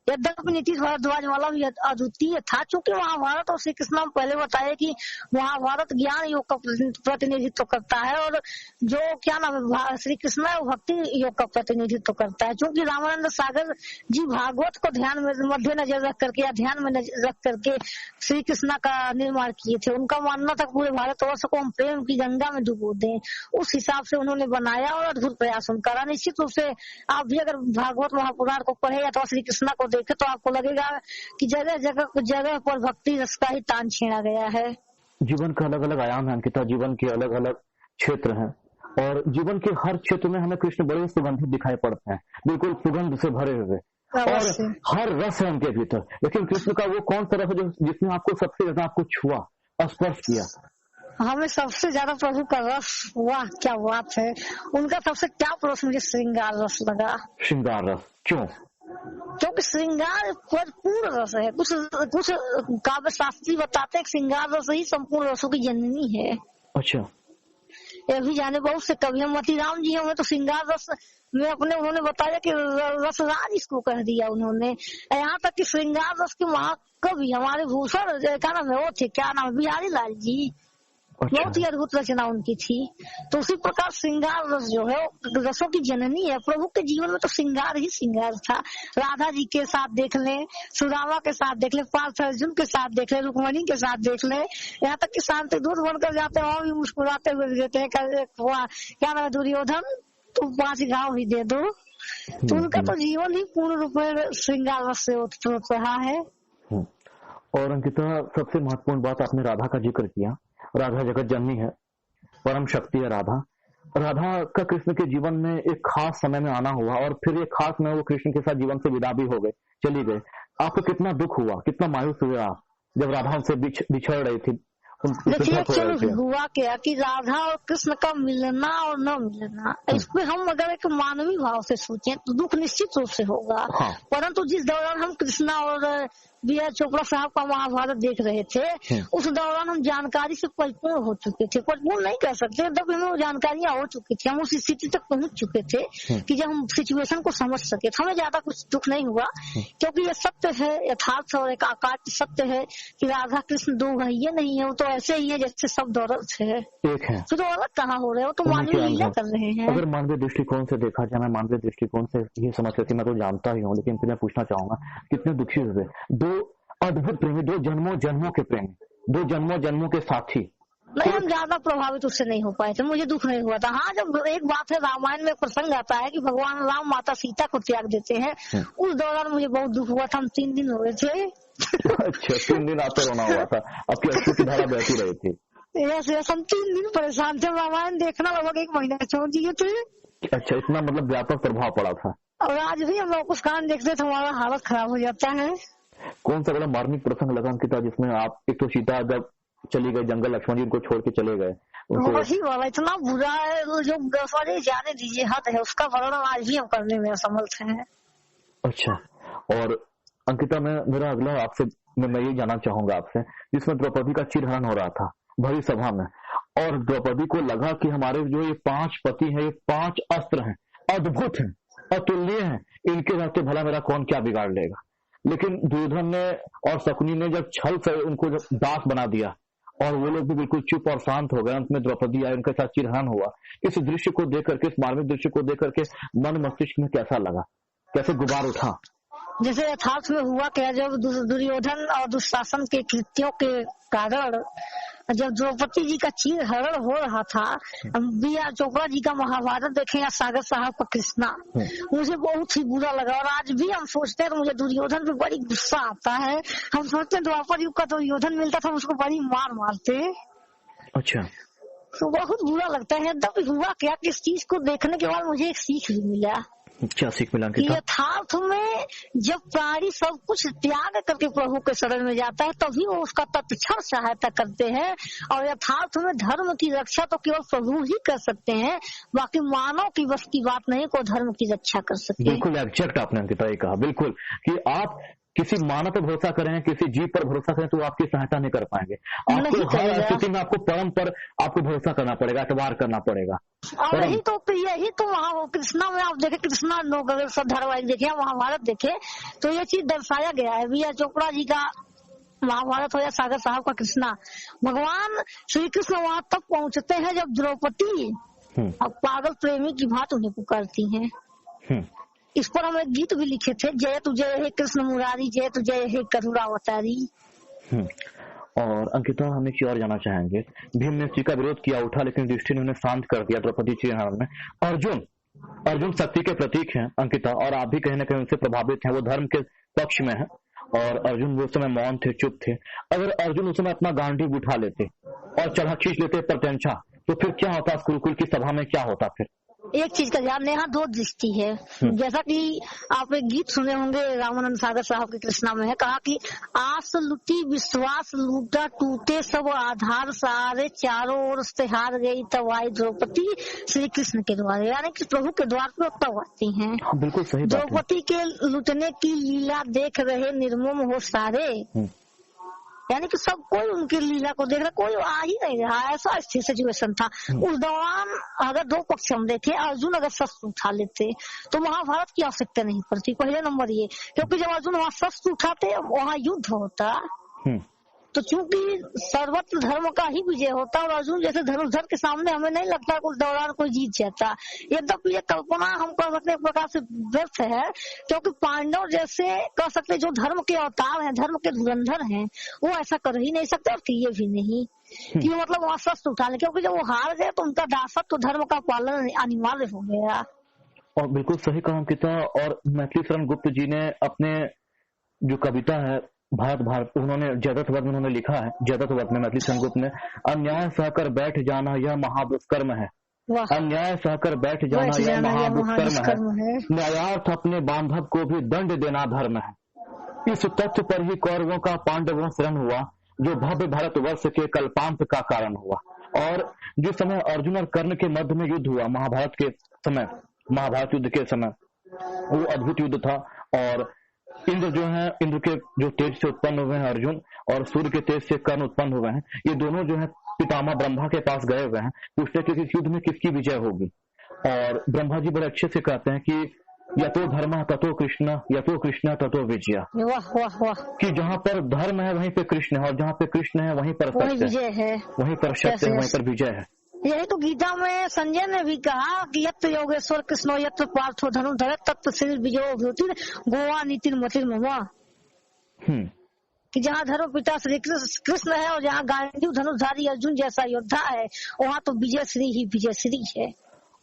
यद्यपि नीतीश भारद्वाज वाला भी अद्वितीय था, क्योंकि महाभारत और श्री कृष्ण पहले बताए कि महाभारत ज्ञान योग का प्रतिनिधित्व करता है और जो क्या नाम है श्री कृष्ण भक्ति योग का प्रतिनिधित्व करता है। क्योंकि रामानंद सागर जी भागवत को ध्यान में मद्देनजर रख करके या ध्यान में रख करके श्री कृष्ण का निर्माण किए थे। उनका मानना था पूरे भारतवर्ष को हम प्रेम की गंगा में डुबो दें, उस हिसाब से उन्होंने बनाया और अद्भुत प्रयास उनका रहा। निश्चित रूप से आप भी अगर भागवत महापुराण को पढ़े या तो श्री कृष्ण को देखे तो आपको लगेगा कि जगह जगह पर भक्ति रस का ही तान छेड़ा गया है। जीवन का अलग अलग आयाम है अंकिता, जीवन के अलग अलग क्षेत्र हैं और जीवन के हर क्षेत्र में हमें कृष्ण बड़े सुगंधित दिखाई पड़ते हैं, बिल्कुल सुगंध से भरे हुए और हर रस है उनके भीतर। लेकिन कृष्ण का वो कौन सा रस है जिसने आपको सबसे ज्यादा आपको छुआ, स्पर्श किया? हमें सबसे ज्यादा प्रभु का रस, वाह क्या बात है। उनका सबसे क्या रस मुझे श्रृंगार रस लगा। श्रृंगार रस क्यों? क्योंकि श्रृंगार भरपूर रस है। कुछ काव्य शास्त्री बताते हैं श्रृंगार रस ही संपूर्ण रसों की जननी है। अच्छा। ये भी जाने बहुत से कवि हैं। मोतीराम जी हमें तो श्रृंगार रस में अपने उन्होंने बताया कि रसराज इसको कह दिया उन्होंने। यहाँ तक कि श्रृंगार रस के महाकवि हमारे भूषण क्या नाम है वो थे, क्या नाम है, बिहारी लाल जी। बहुत ही अद्भुत रचना उनकी थी। तो उसी प्रकार श्रृंगार रस जो है रसों की जननी है। प्रभु के जीवन में तो श्रृंगार ही श्रृंगार था। राधा जी के साथ देख लें, सुदामा के साथ देख लें, पार्थ अर्जुन के साथ देख लें, रुक्मणी के साथ देख लें, यहाँ तक कि शांति दूत बनकर जाते हैं वहां भी मुस्कुराते हुए देते हैं। क्या नाम है, दुर्योधन तुम 5 गाँव भी दे दो। तो उनका तो जीवन ही पूर्ण रूप में श्रृंगार रस से उत्पन्न रहा है। और अंकिता, सबसे महत्वपूर्ण बात आपने राधा का जिक्र किया। राधा जगत जननी है, परम शक्ति है राधा। राधा का कृष्ण के जीवन में एक खास समय में आना हुआ और फिर एक खास समय वो कृष्ण के साथ जीवन से विदा भी हो गए, चली गए। आपको कितना दुख हुआ, कितना मायूस हुए आप जब राधा उनसे बिछड़ रही थी? देखिए चलो हुआ क्या कि राधा और कृष्ण का मिलना और न मिलना, इस पे हम अगर एक मानवीय भाव से सोचें तो दुख निश्चित रूप से होगा। हाँ। परंतु जिस दौरान हम कृष्णा और बी.आर. चोपड़ा साहब का महाभारत देख रहे थे, उस दौरान हम जानकारी से परिपूर्ण हो चुके थे। परिपूर्ण नहीं कह सकते, तब हमें वो जानकारियां हो चुकी थी। हम उस स्थिति तक पहुंच चुके थे कि जब हम सिचुएशन को समझ सके। हमें ज्यादा कुछ दुख नहीं हुआ, क्योंकि ये सत्य है, यथार्थ और एक आकार सत्य है कि राधा कृष्ण 2 भैया नहीं है। वो तो ऐसे ही है जैसे सब औरत है, एक है। तो अलग कहाँ हो रहे हो, तो मानवीय लीला कर रहे हैं। अगर मानवीय दृष्टिकोण से देखा जाए, मैं मानवीय दृष्टिकोण से ये समझ सकती, मैं तो जानता ही हूँ, लेकिन फिर मैं पूछना चाहूंगा कितने दुखी हुए 2 अद्भुत प्रेमी, 2 जन्मों के प्रेमी, 2 जन्मों के साथी। नहीं, हम ज्यादा प्रभावित उससे नहीं हो पाए थे, मुझे दुख नहीं हुआ था। हाँ, जब एक बात है, रामायण में प्रसंग आता है कि भगवान राम माता सीता को त्याग देते हैं, उस दौरान मुझे बहुत दुख हुआ था। हम 3 दिन हुए थे। अच्छा, 3 दिन आपको रोना हुआ था, आपकी अश्रु की धारा बहती रही थी। हम 3 दिन परेशान थे, रामायण देखना लगभग 1 महीना छोड़ दिए थे। अच्छा, इतना मतलब व्यापक प्रभाव पड़ा था। और आज भी हम लोग कुछ कान देखते थे, हमारा हालत खराब हो जाता है। कौन सा बड़ा मार्मिक प्रसंग लगा अंकिता, जिसमें आप, एक तो सीता जब चली गई जंगल, लक्ष्मण जी उनको छोड़ के चले गए, वही वाला इतना बुरा है जो जाने दीजिए हद है, उसका वर्णन आज भी हम करने में असमर्थ हैं। अच्छा, और अंकिता, मेरा अगला आपसे मैं ये जानना चाहूंगा आपसे, जिसमें द्रौपदी का चिरहरण हो रहा था भरी सभा में, और द्रौपदी को लगा कि हमारे जो ये 5 पति हैं, ये 5 अस्त्र हैं, अद्भुत हैं, अतुल्य हैं, इनके रास्ते भला मेरा कौन क्या बिगाड़ लेगा। लेकिन दुर्योधन ने और शकुनी ने जब छल से उनको जब दास बना दिया और वो लोग भी बिल्कुल चुप और शांत हो गए, अंत में द्रौपदी आई, उनके साथ चिरहरण हुआ। इस दृश्य को देख करके, इस मार्मिक दृश्य को देख करके मन मस्तिष्क में कैसा लगा, कैसे गुबार उठा? जैसे यथार्थ में हुआ क्या, जब दुर्योधन और दुशासन के कृत्यों के कारण जब द्रौपदी जी का चिरहरण हो रहा था, बी.आर. चोपड़ा जी का महाभारत देखें या सागर साहब का कृष्णा, मुझे बहुत ही बुरा लगा। और आज भी हम सोचते हैं तो मुझे दुर्योधन पे बड़ी गुस्सा आता है। हम सोचते हैं द्वापर युग का दुर्योधन मिलता था, उसको बड़ी मार मारते। अच्छा, तो बहुत बुरा लगता है। तब हुआ क्या कि इस चीज को देखने के बाद मुझे एक सीख भी मिला। क्या सीख मिला? यथार्थ में जब प्राणी सब कुछ त्याग करके प्रभु के शरण में जाता है, तभी वो उसका तत्क्षण सहायता करते हैं। और यथार्थ में धर्म की रक्षा तो केवल प्रभु ही कर सकते हैं, बाकी मानव की बस की बात नहीं को धर्म की रक्षा कर सके। बिल्कुल एग्जैक्ट आपने अंकिता ये कहा, बिल्कुल, कि आप किसी मानव पर भरोसा करें, किसी जीव पर भरोसा करें तो आपकी सहायता नहीं कर पाएंगे। आपको हर स्थिति में आपको परम पर आपको भरोसा करना पड़ेगा, एतबार करना पड़ेगा। और यही तो वहाँ कृष्णा में आप देखे, कृष्णा लोग अगर सब धारावाहिक देखे, महाभारत देखे, तो ये चीज दर्शाया गया है। बी.आर. चोपड़ा जी का महाभारत हो या सागर साहब का कृष्णा, भगवान श्री कृष्ण वहाँ तक पहुँचते हैं जब द्रौपदी पागल प्रेमी की भांति उन्हें पुकारती है। इस पर हम एक गीत भी लिखे थे, जय तु जय हे कृष्ण मुरारी, जय तु जय हे करुणावतारी। और अंकिता, हम एक चीज और जानना चाहेंगे, भीम ने जी का विरोध किया उठा, लेकिन युधिष्ठिर ने उन्हें शांत कर दिया द्रौपदी चिरहरण में। अर्जुन शक्ति के प्रतीक हैं अंकिता, और आप भी कहीं न कहीं उनसे प्रभावित हैं, वो धर्म के पक्ष में है। और अर्जुन वो समय मौन थे, चुप थे। अगर अर्जुन उस समय अपना गांडीव उठा लेते और चढ़ा खींच लेते प्रत्यंचा, तो फिर क्या होता? गुरुकुल की सभा में क्या होता? फिर एक चीज का ध्यान, यहाँ 2 दृष्टि है। जैसा कि आप एक गीत सुने होंगे रामानंद सागर साहब के कृष्णा में है, कहा कि आस लुटी विश्वास लूटा, टूटे सब आधार सारे, चारों ओर से हार गई तब आई द्रौपदी श्री कृष्ण के द्वार। यानी कि प्रभु के द्वार पर तब आती हैं। बिल्कुल सही बात है। द्रौपदी के लुटने की लीला देख रहे निर्मम हो सारे, यानी कि सब कोई उनकी लीला को देख रहा, कोई आ ही नहीं रहा, ऐसा स्थिर सिचुएशन था। उस दौरान अगर दो पक्ष हम देखें, अर्जुन अगर शस्त्र उठा लेते तो महाभारत की आवश्यकता नहीं पड़ती, पहले नंबर ये, क्योंकि जब अर्जुन वहाँ शस्त्र उठाते वहाँ युद्ध होता। तो चूंकि सर्वत्र धर्म का ही विजय होता और अर्जुन जैसे धनुर्धर के सामने हमें नहीं लगता उस दौरान कोई जीत जाता। यद्यपि ये कल्पना हम कर सकते एक प्रकार से व्यर्थ है, क्योंकि पांडव जैसे कह सकते जो धर्म के अवतार हैं, धर्म के धुरंधर हैं, वो ऐसा कर ही नहीं सकते और किए भी नहीं कि मतलब वहाँ शस्त्र उठा ले, क्योंकि जब वो हार गए तो उनका दासत्व तो धर्म का पालन अनिवार्य हो गया। और बिल्कुल सही कहा अंकिता। और मैथिली शरण गुप्त जी ने अपने जो कविता है भारत उन्होंने जयदत्त में लिखा है, जयदत्त में मैथिली शरण गुप्त ने, अन्याय सहकर बैठ जाना यह महादुष्कर्म है, अन्याय सहकर बैठ जाना यह महादुष्कर्म है, न्यायार्थ अपने बांधव को भी दंड देना धर्म है। इस तथ्य पर ही कौरवों का पांडवों शरण हुआ, जो भव्य भारतवर्ष के कल्पांत का कारण हुआ। और जिस समय अर्जुन और कर्ण के मध्य में युद्ध हुआ महाभारत के समय, महाभारत युद्ध के समय, वो अद्भुत युद्ध था। और इंद्र जो है, इंद्र के जो तेज से उत्पन्न हुए हैं अर्जुन, और सूर्य के तेज से कर्ण उत्पन्न हुए हैं, ये दोनों जो है पितामह ब्रह्मा के पास गए हुए हैं, पूछते कि इस युद्ध में किसकी विजय होगी। और ब्रह्मा जी बड़े अच्छे से कहते हैं कि यतो धर्म ततो कृष्ण, यतो कृष्ण ततो विजय। वाह वाह वाह, कि जहाँ पर धर्म है वहीं पे कृष्ण है, और जहाँ पे कृष्ण है वहीं पर सत्य है, वहीं पर सत्य है, वहीं पर विजय है। यही तो गीता में संजय ने भी कहा कि यत्र योगेश्वर कृष्णो यत्र पार्थो धनुर्धर तत्र श्री विजयो भूति गोवा नीति मतिर ममा। कि जहाँ धर्म पिता श्री कृष्ण है और जहाँ गांडीव धनुर्धारी अर्जुन जैसा योद्धा है, वहाँ तो विजय श्री ही विजय श्री है।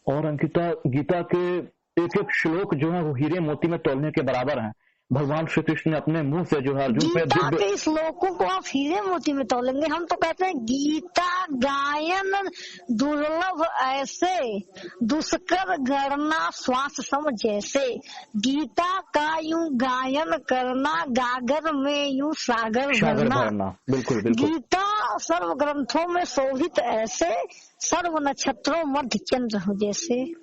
और अंकिता, गीता के एक एक श्लोक जो है वो हीरे मोती में तोलने के बराबर है। भगवान श्री कृष्ण ने अपने मुंह से जो है अर्जुन पे गीता के श्लोकों को आप हीरे मोती में तोलेंगे। हम तो कहते हैं गीता गायन दुर्लभ ऐसे, दुष्कर गणना श्वास सम जैसे, गीता का यूं गायन करना, गागर में यूं सागर भरना। बिल्कुल बिल्कुल। गीता सर्व ग्रंथों में शोभित ऐसे, सर्व नक्षत्रों मध्य चंद्र हो जैसे।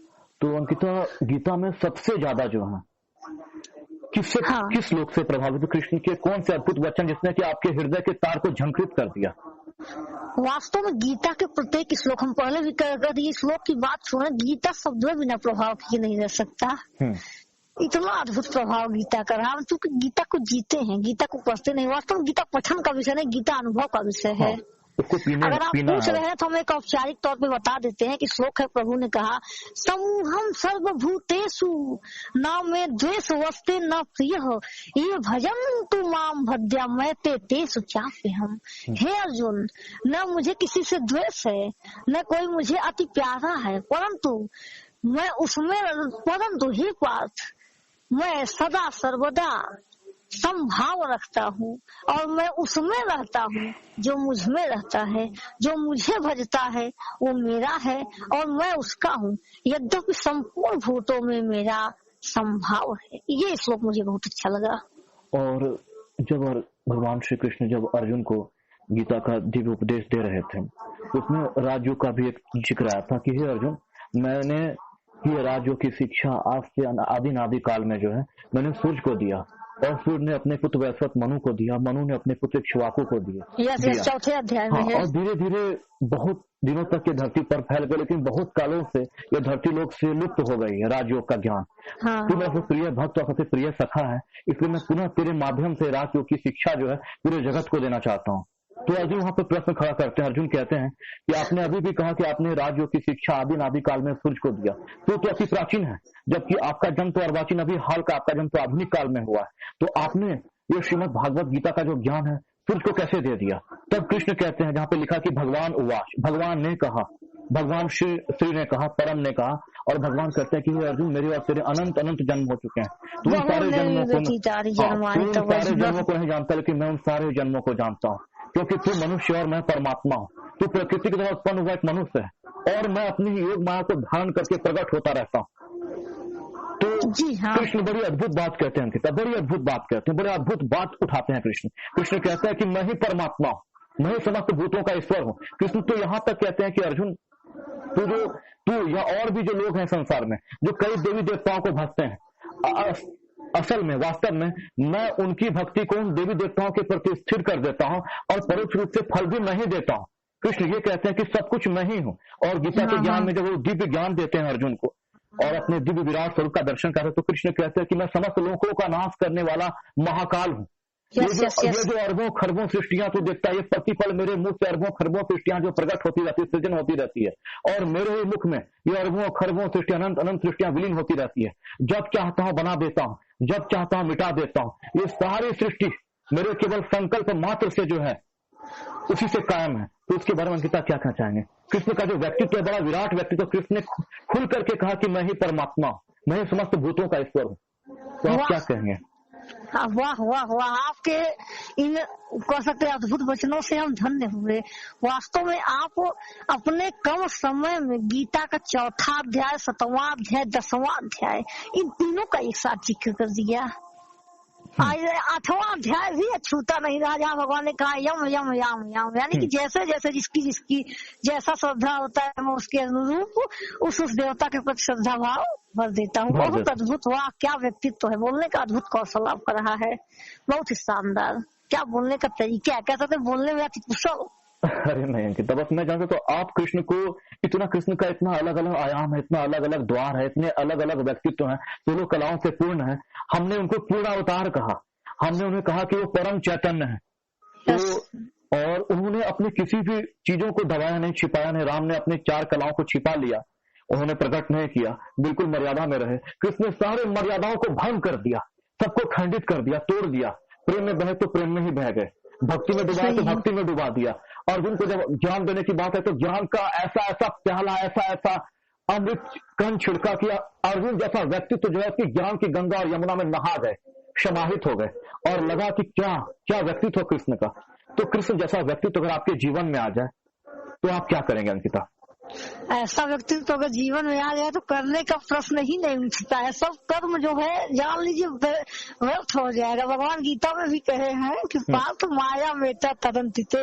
तो अंकिता, गीता में सबसे ज्यादा जो है किससे, किस लोक से प्रभावित, कृष्ण के कौन से अद्भुत वचन जिसने कि आपके हृदय के तार को झंकृत कर दिया? वास्तव में गीता के प्रत्येक श्लोक, हम पहले भी कर दिए, श्लोक की बात छोड़े, गीता शब्द में बिना प्रभाव किए नहीं रह सकता। इतना अद्भुत प्रभाव गीता का रहा, क्योंकि गीता को जीते हैं, गीता को पढ़ते नहीं। वास्तव में गीता पठन का विषय नहीं, गीता अनुभव का विषय है। अगर आप पूछ रहे हैं तो हम एक औपचारिक तौर पे बता देते हैं कि श्लोक है, प्रभु ने कहा समूहम सर्वभूतेषु न में द्वेष वस्ते न प्रिय हो, ये भजन तू माम भद्या मैं तेषु चापे हम। हे अर्जुन, न मुझे किसी से द्वेष है, न कोई मुझे अति प्यारा है, परंतु मैं उसमें, परंतु हे पार्थ, मैं सदा सर्वदा संभाव रखता हूँ और मैं उसमें रहता हूँ जो मुझ में रहता है, जो मुझे भजता है वो मेरा है और मैं उसका हूँ, यद्यपि संपूर्ण भूतों में मेरा संभाव है। ये श्लोक मुझे बहुत अच्छा लगा। और जब भगवान श्री कृष्ण जब अर्जुन को गीता का दिव्य उपदेश दे रहे थे, उसमें राजयोग का भी एक जिक्र आया था कि हे अर्जुन, मैंने ये राजयोग की शिक्षा आज से आदि काल में जो है मैंने सूर्य को दिया, और सूर्य ने अपने पुत्र वैश्वत मनु को दिया, मनु ने अपने पुत्र इक्ष्वाकु को दिया। चौथे अध्याय में है। और धीरे धीरे बहुत दिनों तक ये धरती पर फैल गए, लेकिन बहुत कालों से ये धरती लोग से लुप्त हो गई है राजयोग का ज्ञान। तू मेरा प्रिय भक्त और सबसे प्रिय सखा है, इसलिए मैं पुनः तेरे माध्यम से राजयोग की शिक्षा जो है पूरे जगत को देना चाहता हूँ। तो अर्जुन वहाँ पे प्रश्न खड़ा करते हैं। अर्जुन कहते हैं कि आपने अभी भी कहा कि आपने राजयोग की शिक्षा आदि काल में सूर्य को दिया, तो अति प्राचीन है, जबकि आपका जन्म तो अर्वाचीन अभी हाल का, आपका जन्म तो आधुनिक काल में हुआ है, तो आपने ये श्रीमद् भागवत गीता का जो ज्ञान है सूर्य को कैसे दे दिया? तब कृष्ण कहते हैं, जहाँ पे लिखा कि भगवान उवाच, भगवान ने कहा, भगवान श्री ने कहा, परम ने कहा, और भगवान कहते हैं कि हे अर्जुन, मेरे और तेरे अनंत अनंत जन्म हो चुके हैं, तुम सारे जन्मों को नहीं जानता, लेकिन मैं उन सारे जन्मों को जानता हूँ, क्योंकि तू मनुष्य और मैं परमात्मा हूँ। तू प्रकृति की तरह उत्पन्न हुआ एक मनुष्य है और मैं अपनी योग माया को धारण करके प्रकट होता रहता हूँ। तो कृष्ण बड़ी अद्भुत बात कहते हैं अंकिता, बड़ी अद्भुत बात कहते हैं, बड़े अद्भुत बात उठाते हैं कृष्ण। कृष्ण कहता है कि मैं ही परमात्मा हूँ, मैं ही समस्त भूतों का ईश्वर हूँ। कृष्ण तो यहाँ तक कहते हैं कि अर्जुन, तू या और भी जो लोग हैं संसार में जो कई देवी देवताओं को भजते हैं, असल में वास्तव में मैं उनकी भक्ति को उन देवी देवताओं के प्रति स्थिर कर देता हूँ और परोक्ष रूप से फल भी मैं ही देता हूँ। कृष्ण ये कहते हैं कि सब कुछ मैं ही हूँ। और गीता के ज्ञान में जब वो दिव्य ज्ञान देते हैं अर्जुन को और अपने दिव्य विराट स्वरूप का दर्शन करते हैं, तो कृष्ण कहते हैं कि मैं समस्त लोकों का नाश करने वाला महाकाल हूँ। ये जो अरबों खरबों सृष्टियां तू देखता है, ये प्रतिपल मेरे मुख से अरबों खरबों सृष्टियां जो प्रकट होती रहती है, सृजन होती रहती है, और मेरे ही मुख में ये अरबों खरबों सृष्टियां अनंत अनंत सृष्टियां विलीन होती रहती है। जब चाहता हूं बना देता हूं, जब चाहता हूं मिटा देता हूं। ये सारी सृष्टि मेरे केवल संकल्प मात्र से जो है उसी से कायम है। तो उसके बारे में अंकिता क्या कहना चाहेंगे? कृष्ण का जो व्यक्तित्व है, बड़ा विराट व्यक्तित्व, कृष्ण ने खुल करके कहा कि मैं ही परमात्मा हूं, मैं ही समस्त भूतों का ईश्वर हूँ। तो आप क्या कहेंगे? वाह वाह वाह, आपके इन कह सकते अद्भुत वचनों से हम धन्य हुए। वास्तव में आप अपने कम समय में गीता का 4वां अध्याय, 7वां अध्याय, 10वां अध्याय, इन तीनों का एक साथ जिक्र कर दिया। 8वां अध्याय भी छूता नहीं रहा, जहाँ भगवान ने कहा यम यम यम यम, यानी कि जैसे जैसे जिसकी जैसा श्रद्धा होता है मैं उसके अनुरूप उस देवता के प्रति श्रद्धा भाव भर देता हूँ। बहुत अद्भुत, वाह क्या व्यक्तित्व है, बोलने का अद्भुत कौशल आपका रहा है, बहुत ही शानदार। क्या बोलने का तरीका है, क्या कहते हैं बोलने में अति कुशल। अरे नहीं अंकिता, बस मैं जानता तो आप कृष्ण को इतना, कृष्ण का इतना अलग अलग आयाम है, इतना अलग अलग द्वार है, इतने अलग अलग व्यक्तित्व है, 16 कलाओं से पूर्ण है। हमने उनको पूर्ण अवतार कहा, हमने उन्हें कहा कि वो परम चैतन्य है। तो और उन्होंने अपनी किसी भी चीजों को दबाया नहीं, छिपाया नहीं। राम ने अपनी 4 कलाओं को छिपा लिया, उन्होंने प्रकट नहीं किया, बिल्कुल मर्यादा में रहे। कृष्ण ने सारे मर्यादाओं को भंग कर दिया, सबको खंडित कर दिया, तोड़ दिया। प्रेम में बहे तो प्रेम में ही बह गए, भक्ति में डुबाया तो भक्ति में डुबा दिया। अर्जुन को जब ज्ञान देने की बात है तो ज्ञान का ऐसा ऐसा प्याला, ऐसा ऐसा अमृत कण छिड़का कि अर्जुन जैसा व्यक्तित्व जो है कि ज्ञान की गंगा और यमुना में नहा गए, समाहित हो गए, और लगा कि क्या क्या व्यक्तित्व कृष्ण का। तो कृष्ण जैसा व्यक्तित्व अगर आपके जीवन में आ जाए तो आप क्या करेंगे अंकिता? ऐसा व्यक्तित्व अगर जीवन में आ जाए तो करने का प्रश्न ही नहीं उठता है। सब कर्म जो है जान लीजिए व्यर्थ हो जाएगा। भगवान गीता में भी कहे हैं कि पाप माया मेटा तरंतिते,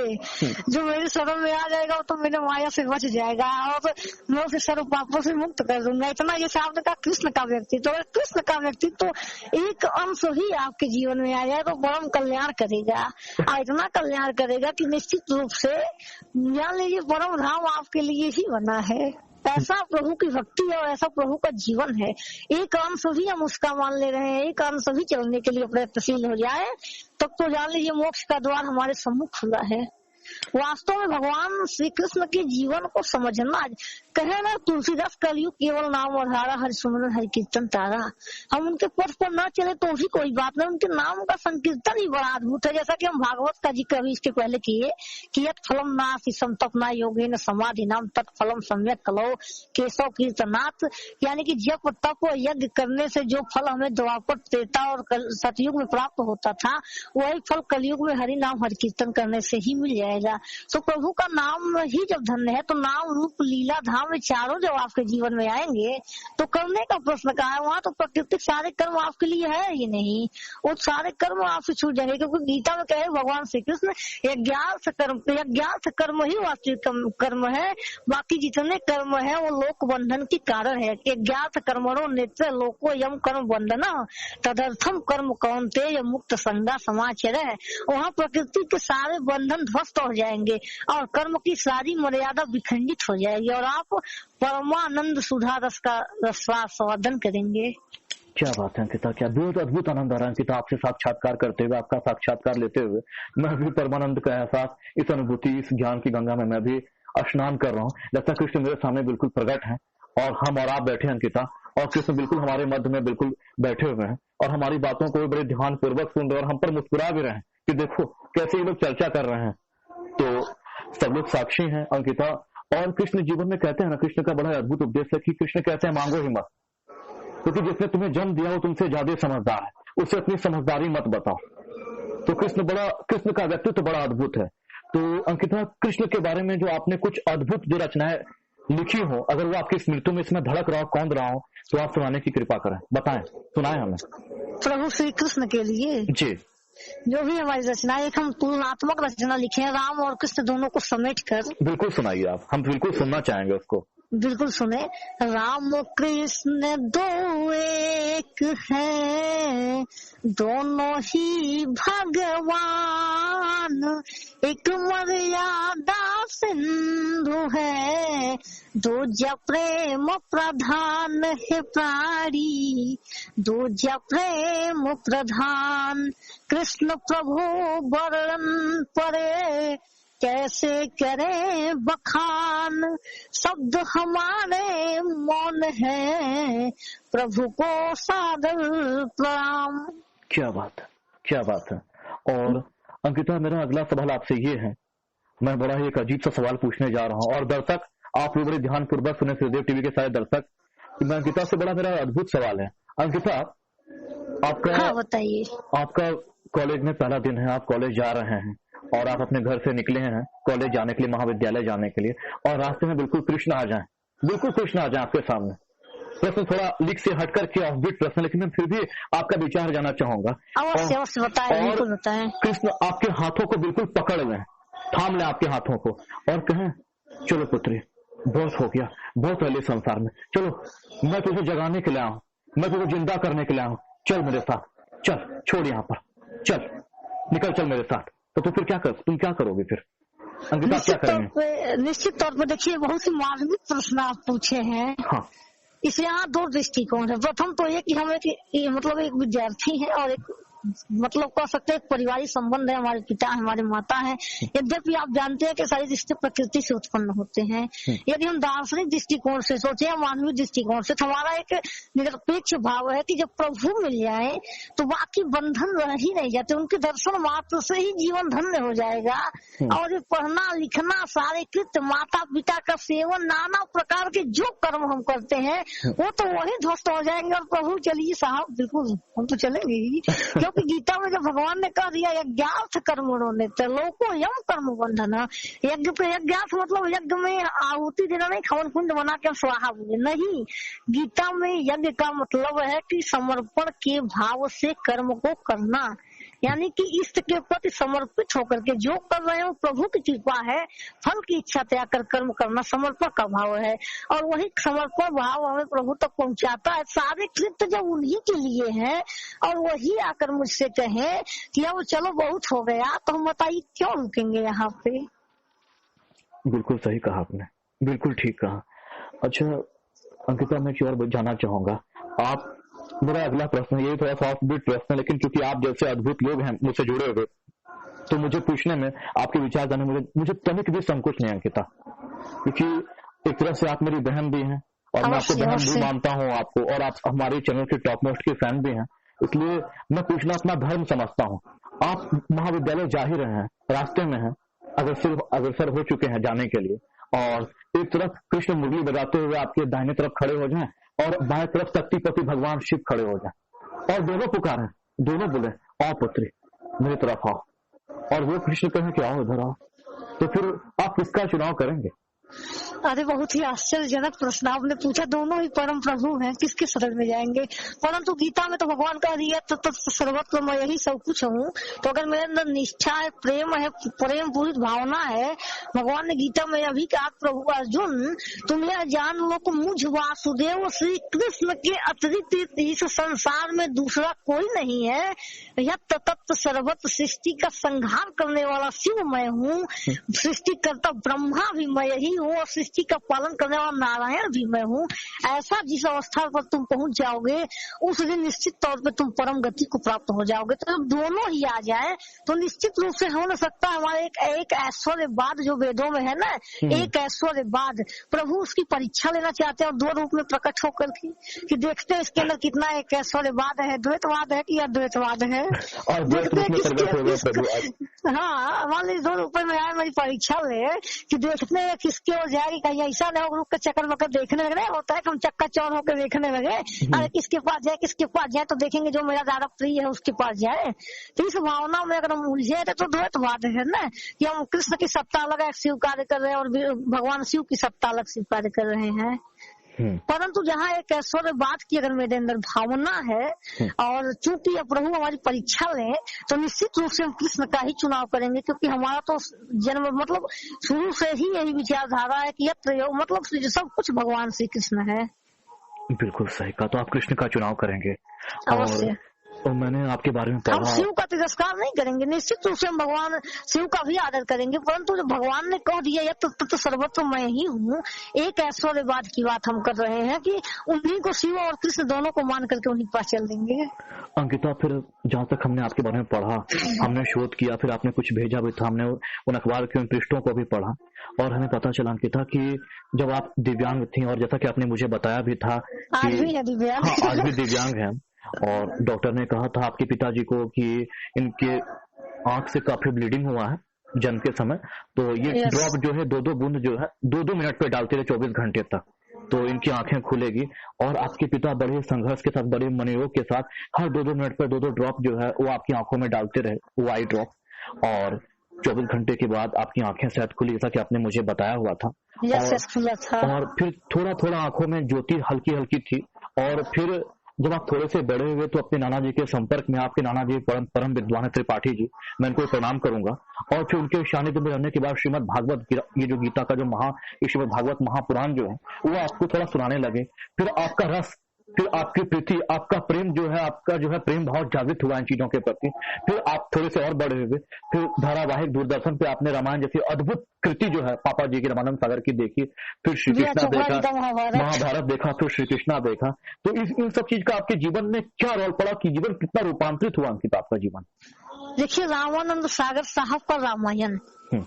जो मेरे शरण में आ जाएगा वो तो मेरे माया से बच जाएगा और मैं उसे सर्व पापों से मुक्त कर दूंगा। इतना जैसे आपने कहा कृष्ण का व्यक्तित्व, अगर कृष्ण का व्यक्तित्व एक अंश ही आपके जीवन में आ जाए तो परम कल्याण करेगा, और इतना कल्याण करेगा कि निश्चित रूप से जान लीजिए परम धाम आपके लिए ही बना है। ऐसा प्रभु की भक्ति है और ऐसा प्रभु का जीवन है। एक अंश भी हम उसका मान ले रहे हैं, एक अंश भी चलने के लिए प्रयत्नशील हो जाए तब तो जान लीजिए मोक्ष का द्वार हमारे सम्मुख खुला है। वास्तव में भगवान श्री कृष्ण के जीवन को समझना, कहे ना तुलसीदास कलयुग केवल नाम आधारा, हरि सुमरन हरि कीर्तन तारा। हम उनके पथ पर न चले तो भी कोई बात नहीं, उनके नाम का संकीर्तन ही बड़ा अद्भुत है। जैसा कि हम भागवत का जिक्र अभी इसके पहले किए कि यत् फलम नास्ति संतपना योगेन समाधि नाम तत्फलम सम्यक कलो केशव कीर्तनाथ, यानी कि जप तप यज्ञ करने से जो फल हमें द्वापर त्रेता और सतयुग में प्राप्त होता था वही फल कलयुग में हरि नाम हरि कीर्तन करने से ही मिल जाएगा। तो प्रभु का नाम ही जब धन्य है तो नाम रूप लीला धाम में चारों जब आपके जीवन में आएंगे तो करने का प्रश्न कहा है। वहाँ तो प्राकृतिक सारे कर्म आपके लिए है ही नहीं, वो सारे कर्म आपसे छूट जाएंगे, क्योंकि गीता में कहे भगवान श्री कृष्ण यज्ञार्थ कर्म ही वास्तविक कर्म है, बाकी जितने कर्म है वो लोक बंधन के कारण है। यज्ञार्थ कर्मणो नेत्र लोको यम कर्म बंधन तदर्थम कर्म कौन्तेय मुक्त संगा समाचार है। वहाँ प्रकृति के सारे बंधन ध्वस्त हो जाएंगे और कर्म की सारी मर्यादा विखंडित हो जाएगी और आप परमानंद सुधा रस का रसास्वादन करेंगे। क्या बात है अंकिता, क्या बहुत अद्भुत आनंद आ रहा है अंकिता आपसे साक्षात्कार करते हुए, आपका साक्षात्कार लेते हुए। मैं भी परमानंद का एहसास, इस अनुभूति, इस ज्ञान की गंगा में मैं भी स्नान कर रहा हूँ। लगता कृष्ण मेरे सामने बिल्कुल प्रकट है और हम और आप बैठे हैं अंकिता, और कृष्ण बिल्कुल हमारे मध्य में बिल्कुल बैठे हुए हैं और हमारी बातों को भी बड़े ध्यान पूर्वक सुन रहे हैं और हम पर मुस्कुरा भी रहे हैं कि देखो कैसे ये लोग चर्चा कर रहे हैं। तो सब लोग साक्षी हैं अंकिता। और कृष्ण जीवन में कहते हैं ना, कृष्ण का बड़ा अद्भुत उपदेश है कि कृष्ण कहते हैं मांगो ही मत, क्योंकि जिसने तुम्हें जन्म दिया वो तुमसे ज्यादा समझदार है, उसे अपनी समझदारी मत बताओ। तो कृष्ण का व्यक्तित्व बड़ा अद्भुत है। तो अंकिता कृष्ण के बारे में जो आपने कुछ अद्भुत जो रचनाएं लिखी हो, अगर वो आपकी स्मृतियों में इसमें धड़क रहा हो, कौंध रहा हो, तो आप सुनाने की कृपा करें, बताएं, सुनाएं हमें। प्रभु श्री कृष्ण के लिए जी जो भी हमारी रचना, एक हम तुलनात्मक रचना लिखे हैं राम और कृष्ण दोनों को समेट कर। बिल्कुल सुनाइए आप, हम बिल्कुल सुनना चाहेंगे उसको। बिल्कुल सुने। राम कृष्ण दो एक है, दोनों ही भगवान एक मर्यादा सिंधु है, दूजा प्रेम प्रधान है प्राणी, दूजा प्रेम प्रधान। कृष्ण प्रभु वर्णन परे कैसे करें बखान, शब्द हमारे मौन है, प्रभु को सादर प्रणाम। क्या बात है, क्या बात है। और अंकिता, मेरा अगला सवाल आपसे ये है, मैं बड़ा ही एक अजीब सा सवाल पूछने जा रहा हूँ, और दर्शक आप लोग बड़े ध्यान पूर्वक सुने, श्रीदेव टीवी के सारे दर्शक, कि मैं अंकिता से बड़ा मेरा अद्भुत सवाल है। अंकिता, आपका हाँ बताइए। आपका कॉलेज में पहला दिन है, आप कॉलेज जा रहे हैं और आप अपने घर से निकले हैं कॉलेज जाने के लिए, महाविद्यालय जाने के लिए, और रास्ते में बिल्कुल कृष्ण आ जाए, बिल्कुल कृष्ण आ जाए आपके सामने। प्रश्न थोड़ा लीक से हटकर के ऑफबीट प्रश्न, लेकिन मैं फिर भी आपका विचार जानना चाहूंगा। अवश्य अवश्य बताएं, बिल्कुल बताएं। कृष्ण आपके हाथों को बिल्कुल पकड़ लें, थाम लें आपके हाथों को और कहें, चलो पुत्री, बहुत हो गया, बहुत पहले संसार में, चलो मैं तुझे जगाने के लिए आऊं, मैं तुझे जिंदा करने के लिए आऊं, चल मेरे साथ, चल, छोड़ यहाँ पर, चल निकल, चल मेरे साथ। तो फिर क्या तुम क्या करोगे फिर अंकिता, क्या करेंगे? निश्चित तौर पर देखिए, बहुत ही मार्मिक प्रश्न आप पूछे हैं। हाँ, इसमें यहाँ दो दृष्टिकोण है। प्रथम तो ये कि हम मतलब एक विद्यार्थी हैं और एक मतलब कह सकते हैं पारिवारिक संबंध है, हमारे पिता हमारे माता है। यद्यपि आप जानते हैं कि सारे रिश्ते प्रकृति से उत्पन्न होते हैं। यदि हम दार्शनिक दृष्टिकोण से सोचे या मानवीय दृष्टिकोण से, तो हमारा एक निरपेक्ष भाव है कि जब प्रभु मिल जाए तो बाकी बंधन रह ही नहीं जाते, उनके दर्शन मात्र से ही जीवन धन्य हो जाएगा। और ये पढ़ना लिखना, सारे कृत्य, माता पिता का सेवन, नाना प्रकार के जो कर्म हम करते हैं वो तो वही ध्वस्त हो जाएंगे। और प्रभु चलिए साहब, बिल्कुल हम तो चलेंगे ही, क्योंकि गीता में जो भगवान ने कह दिया, यज्ञार्थ कर्मणो नित्य लोको यम कर्म बंधन। यज्ञ पे यज्ञार्थ मतलब यज्ञ में आहुति देना नहीं, हवन कुंड बना के स्वाहा बोले नहीं। गीता में यज्ञ का मतलब है कि समर्पण के भाव से कर्म को करना, यानी कि इष्ट के प्रति समर्पित होकर के जो कर रहे हैं वो प्रभु की कृपा है, फल की इच्छा त्याग कर कर्म करना समर्पण का भाव है। और वही समर्पण भाव हमें प्रभु तक पहुंचाता है। सारे कृत्य जब उन्हीं के लिए हैं और वही आकर मुझसे कहें कि अब चलो बहुत हो गया, तो हम बताइए क्यों रुकेंगे यहाँ पे। बिल्कुल सही कहा आपने, बिल्कुल ठीक कहा। अच्छा अंकिता, मैं एक और जानना चाहूंगा, आप, मेरा अगला प्रश्न ये थोड़ा सा ऑफ बीट प्रश्न है, लेकिन क्योंकि आप जैसे अद्भुत लोग हैं मुझसे जुड़े हुए, तो मुझे पूछने में, आपके विचार जानने में मुझे तनिक भी संकोच नहीं अंकिता, क्योंकि एक तरह से आप मेरी बहन भी हैं और मैं आपको बहन भी मानता हूँ आपको, और आप हमारे चैनल के टॉप मोस्ट के फैन भी हैं, इसलिए मैं पूछना अपना धर्म समझता हूँ। आप महाविद्यालय जा ही रहे हैं, रास्ते में हैं, अग्रसर हो चुके हैं जाने के लिए, और एक तरफ कृष्ण मुरली बजाते हुए आपके दाहिने तरफ खड़े हो जाएं और बाएं तरफ शक्तिपति भगवान शिव खड़े हो जाएं, और दोनों पुकारें, दोनों बोले, आओ पुत्री मेरी तरफ आओ, और वो कृष्ण कहें कि आओ इधर आओ, तो फिर आप किसका चुनाव करेंगे? अरे बहुत ही आश्चर्यजनक प्रश्न आपने पूछा। दोनों ही परम प्रभु हैं, किसके शरण में जाएंगे? परंतु गीता में तो भगवान कह दिया तो सर्वत्र मैं यही सब कुछ हूँ। तो अगर मेरे अंदर निष्ठा है, प्रेम है, प्रेम पूरी भावना है, भगवान ने गीता में अभी कहा, प्रभु अर्जुन तुम यह जान लो कि मुझ वासुदेव श्री कृष्ण के अतिरिक्त इस संसार में दूसरा कोई नहीं है। यह तत्व सर्वत्र सृष्टि का संहार करने वाला शिव मैं हूँ, सृष्टिकर्ता ब्रह्मा भी मैं ही हूँ, और सृष्टि का पालन करने वाला नारायण भी मैं हूँ। ऐसा जिस अवस्था पर तुम पहुंच जाओगे उस दिन निश्चित तौर पे तुम परम गति को प्राप्त हो जाओगे। तो जब दोनों ही आ जाए तो निश्चित रूप से हो न सकता हमारे एक ऐश्वर्यवाद जो वेदों में है ना, एक ऐश्वर्यवाद, प्रभु उसकी परीक्षा लेना चाहते हैं और दो रूप में प्रकट होकर के, कि देखते हैं इसके अंदर कितना एक ऐश्वर्यवाद है, द्वैतवाद है कि अद्वैतवाद है। हाँ, मान लीजिए 2 रुपए में आए मेरी परीक्षा ले, कि देखते हैं किसके ओर जाएगी, कहीं ऐसा नहीं हो के चक्कर में देखने लगे, होता है कि हम चक्का चौर होकर देखने लगे, अरे किसके पास जाए किसके पास जाए, तो देखेंगे जो मेरा ज्यादा प्रिय है उसके पास जाए। तो इस भावना में अगर हम उलझे तो द्वैतवाद है ना, कि हम कृष्ण की सत्ता अलग स्वीकार कर रहे हैं और भगवान शिव की सत्ता अलग स्वीकार कर रहे हैं। परंतु जहाँ एक ऐश्वर्यवाद की अगर मेरे अंदर भावना है और चूंकि प्रभु हमारी परीक्षा ले, तो निश्चित रूप से हम कृष्ण का ही चुनाव करेंगे, क्योंकि हमारा तो जन्म मतलब शुरू से ही यही विचारधारा है कि यह मतलब सब कुछ भगवान श्री कृष्ण है। बिल्कुल सही कहा, तो आप कृष्ण का चुनाव करेंगे। अवश्य। और मैंने आपके बारे में हम पढ़ा। शिव का तिरस्कार नहीं करेंगे, निश्चित रूप से हम भगवान शिव का भी आदर करेंगे, परंतु जो भगवान ने कह दिया यह तो सर्वत्र मैं ही हूँ, एक ऐश्वर्यवाद की बात हम कर रहे हैं कि उन्हीं को शिव और कृष्ण दोनों को मान करके उन्हीं के पास चल देंगे। अंकिता, फिर जहाँ तक हमने आपके बारे में पढ़ा, हमने शोध किया, फिर आपने कुछ भेजा भी था, हमने उन अखबार के उन पृष्ठों को भी पढ़ा और हमें पता चला अंकिता कि जब आप दिव्यांग थी और जैसा कि आपने मुझे बताया भी था आज कि भी है दिव्यांग। हाँ, आज भी दिव्यांग है और डॉक्टर ने कहा था आपके पिताजी को कि इनके आंख से काफी ब्लीडिंग हुआ है जन्म के समय, तो ये Yes. ड्रॉप जो है 2-2 बूंद जो है 2-2 मिनट पे डालते रहे 24 घंटे तक, तो इनकी आंखें खुलेगी। और आपके पिता बड़े संघर्ष के साथ, बड़े मनोयोग के साथ हर 2-2 मिनट पर 2-2 ड्रॉप जो है वो आपकी आंखों में डालते रहे, वो आई ड्रॉप, और 24 घंटे के बाद आपकी आंखें शायद खुली, जैसा कि आपने मुझे बताया हुआ था। यस खुला था। और फिर थोड़ा थोड़ा आंखों में ज्योति हल्की हल्की थी, और फिर जब आप थोड़े से बड़े हुए तो अपने नाना जी के संपर्क में, आपके नाना जी परम विद्वान त्रिपाठी जी, मैं इनको प्रणाम करूंगा, और फिर उनके सानिध्य में रहने के बाद श्रीमद् भागवत, ये जो गीता का जो श्रीमद् भागवत महापुराण जो है वो आपको थोड़ा सुनाने लगे, फिर आपका रस, फिर आपकी प्रीति, आपका प्रेम जो है, आपका जो है प्रेम भाव जागृत हुआ इन चीजों के प्रति। फिर आप थोड़े से और बड़े हुए, फिर धारावाहिक दूरदर्शन पे आपने रामायण जैसी अद्भुत कृति जो है पापा जी की, रामानंद सागर की देखी, फिर श्री कृष्णा देखा, महाभारत देखा, फिर श्री कृष्णा देखा। तो इन सब चीज का आपके जीवन में क्या रोल पड़ा कि जीवन कितना रूपांतरित हुआ अंकित आपका जीवन? देखिए, रामानंद सागर साहब का रामायण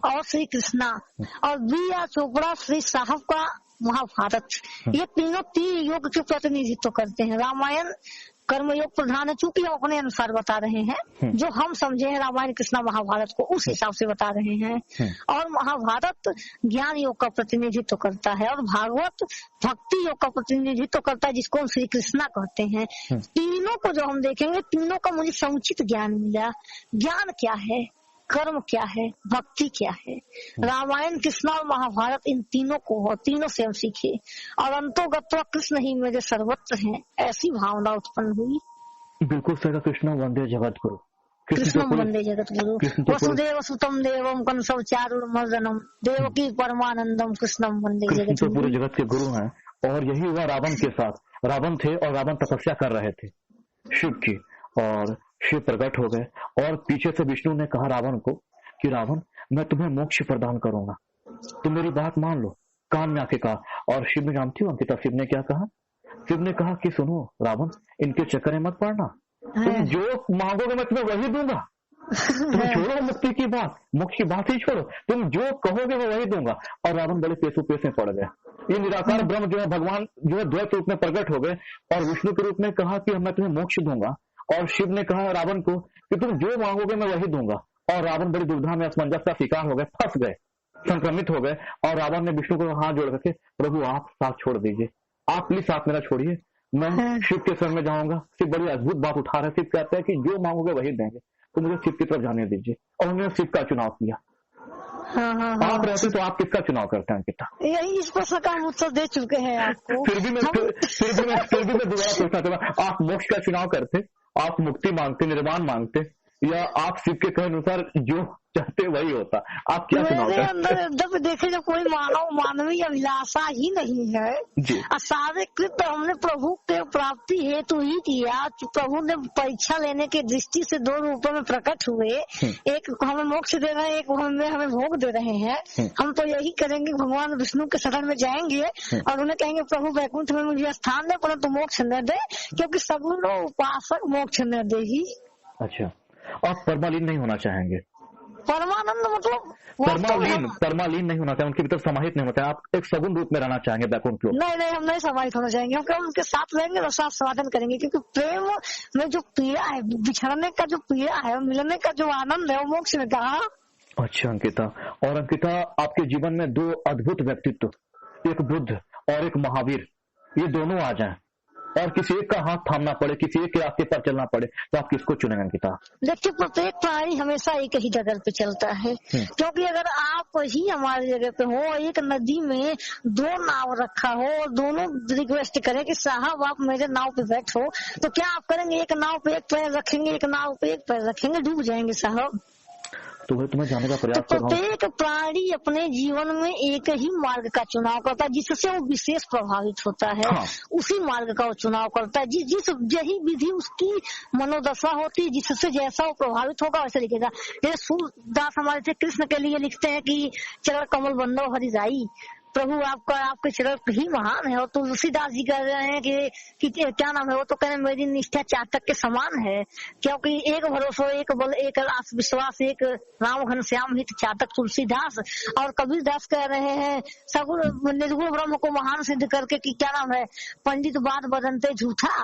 और श्री कृष्णा और बी.आर. चोपड़ा श्री साहब का महाभारत, ये तीनों 3 योग के प्रतिनिधित्व करते हैं। रामायण कर्मयोग प्रधान है, चूंकि हम अपने अनुसार बता रहे हैं, जो हम समझे हैं रामायण कृष्णा महाभारत को उस हिसाब से बता रहे हैं, और महाभारत ज्ञान योग का प्रतिनिधित्व करता है और भागवत भक्ति योग का प्रतिनिधित्व करता है, जिसको हम श्री कृष्णा कहते हैं। तीनों को जो हम देखेंगे, तीनों का मुझे समुचित ज्ञान मिला। ज्ञान क्या है, कर्म क्या है, भक्ति क्या है, रामायण कृष्णा और महाभारत, इन तीनों को हो, तीनों से हम सीखे, और अंतोगत्वा कृष्ण ही मेरे सर्वत्र हैं, ऐसी भावना उत्पन्न हुई। बिल्कुल सही, कृष्ण वंदे जगत गुरु, कृष्णम वंदे जगत गुरु, वसुदेव सुतम देवम कंसव चारुर्मर्दनम देवकी परमानंदम कृष्णम वंदे जगत गुरु। गुरु। पूरे जगत के गुरु हैं, और यही हुआ रावण के साथ। रावण थे और रावण तपस्या कर रहे थे शिव की, और शिव प्रकट हो गए, और पीछे से विष्णु ने कहा रावण को कि रावण, मैं तुम्हें मोक्ष प्रदान करूंगा, तुम मेरी बात मान लो। कान में आके कहा, और शिव ने, जानती हो अंकिता शिव ने क्या कहा? शिव ने कहा कि सुनो रावण, इनके चक्कर में मत पड़ना, तुम जो मांगोगे मैं तुम्हें वही दूंगा। तुम छोड़ो मुक्ति की बात, मोक्ष की बात ही छोड़ो, तुम जो कहोगे मैं वही दूंगा। और रावण बड़े पेश में पड़ गए। ये निराकार ब्रह्म जो है, भगवान जो है द्वैत रूप में प्रकट हो गए, और विष्णु के रूप में कहा कि मैं तुम्हें मोक्ष दूंगा, और शिव ने कहा रावण को कि तुम जो मांगोगे मैं वही दूंगा। और रावण बड़ी दुविधा में, असमंजस का शिकार हो गए, फंस गए, संक्रमित हो गए, और रावण ने विष्णु को हाथ जोड़ करके, प्रभु आप साथ छोड़ दीजिए, आप प्लीज साथ मेरा छोड़िए, मैं शिव के शरण में जाऊंगा। शिव बड़ी अद्भुत बात उठा रहे, शिव कहते हैं कि जो मांगोगे वही देंगे, तो मुझे शिव की तरफ जाने दीजिए। और उन्होंने शिव का चुनाव किया। आप रहते तो आप किसका चुनाव करते हैं अंकिता? यही इस प्रश्न का हम उत्तर दे चुके हैं आपको। फिर भी मैं दोबारा पूछना चाहूंगा, आप मोक्ष का चुनाव करते, आप मुक्ति मांगते, निर्वाण मांगते, या आप शिव के कहे अनुसार जो चाहते वही होता? आप क्या चुनाव मेरे करते? अंदर जब देखे जो कोई मानवीय अभिलाषा ही नहीं है, सारे कृत हमने प्रभु के प्राप्ति हेतु ही किया। प्रभु ने परीक्षा लेने की दृष्टि से 2 रूपों में प्रकट हुए, एक हमें मोक्ष दे रहे हैं, एक हमें भोग दे रहे हैं। हम तो यही करेंगे, भगवान विष्णु के शरण में जाएंगे और उन्हें कहेंगे प्रभु वैकुंठ में मुझे स्थान दे, परंतु मोक्ष न दे, क्योंकि सगुण उपासक मोक्ष न दे ही। अच्छा, आप परमालीन नहीं होना चाहेंगे? परमानंद मतलब परमालीन नहीं होना चाहिए, उनके भीतर समाहित नहीं होता है, आप एक सगुण रूप में रहना चाहेंगे बैकुंठ लोक? नहीं, हम नहीं समाहित होना चाहेंगे, हम उनके साथ रहेंगे और साथ समाधान करेंगे, क्योंकि प्रेम में जो पीड़ा है, बिछड़ने का जो पीड़ा है, मिलने का जो आनंद है, वो मोक्ष में कहा। अच्छा अंकिता, और अंकिता आपके जीवन में 2 अद्भुत व्यक्तित्व, एक बुद्ध और एक महावीर, ये दोनों आ जाएं और किसी एक का हाथ थामना पड़े, किसी एक के रास्ते पर चलना पड़े, तो आप किसको चुनेंगे अंकिता? देखिए, प्रत्येक प्राणी हमेशा एक ही जगह पे चलता है, क्योंकि अगर आप ही हमारी जगह पे हो, एक नदी में 2 नाव रखा हो और दोनों रिक्वेस्ट करें कि साहब आप मेरे नाव पे बैठो, तो क्या आप करेंगे? एक नाव पे एक पैर रखेंगे, एक नाव पे एक पैर रखेंगे, डूब जाएंगे साहब। तो वह तुम्हें जाने का तो प्रयास कर रहा हूँ। प्रत्येक प्राणी अपने जीवन में एक ही मार्ग का चुनाव करता है, जिससे वो विशेष प्रभावित होता है। हाँ। उसी मार्ग का वो चुनाव करता है, जिस यही विधि उसकी मनोदशा होती है, जिससे जैसा वो प्रभावित होगा वैसे लिखेगा। जैसे सूरदास हमारे थे कृष्ण के लिए लिखते हैं कि चरण कमल बंदो हरिजाई, प्रभु आपके चरण ही महान है। और तुलसीदास जी कह रहे हैं कि क्या नाम है, वो तो कह रहे हैं मेरी निष्ठा चातक के समान है, क्योंकि एक भरोसा, एक बल, एक आस विश्वास, एक राम घनश्याम हित चातक तुलसीदास। और कबीरदास कह रहे हैं सगुण निर्गुण ब्रह्म को महान सिद्ध करके कि क्या नाम है, पंडित बात बदनते झूठा,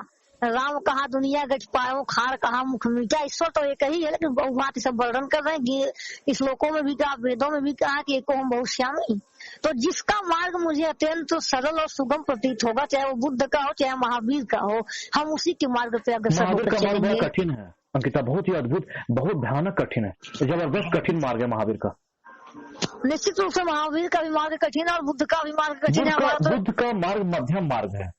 राम कहा दुनिया गज पायो, खार कहा मुख मीठा। ईश्वर तो एक ही है, लेकिन बहुबात सब वर्णन कर रहे हैं। श्लोकों में भी कहा, वेदों में भी कहा कि एको हम बहुश्यामी। तो जिसका मार्ग मुझे अत्यंत सरल और सुगम प्रतीत होगा, चाहे वो बुद्ध का हो चाहे महावीर का हो, हम उसी के मार्ग पे अग्रसर महावीर होकर का मार्ग चलेंगे। बड़ा कठिन है अंकिता, बहुत ही अद्भुत, बहुत भयानक कठिन है, जबरदस्त कठिन मार्ग है महावीर का। निश्चित रूप से महावीर का भी मार्ग कठिन है और बुद्ध का भी मार्ग कठिन है। हमारा तो बुद्ध का मार्ग मध्यम मार्ग है।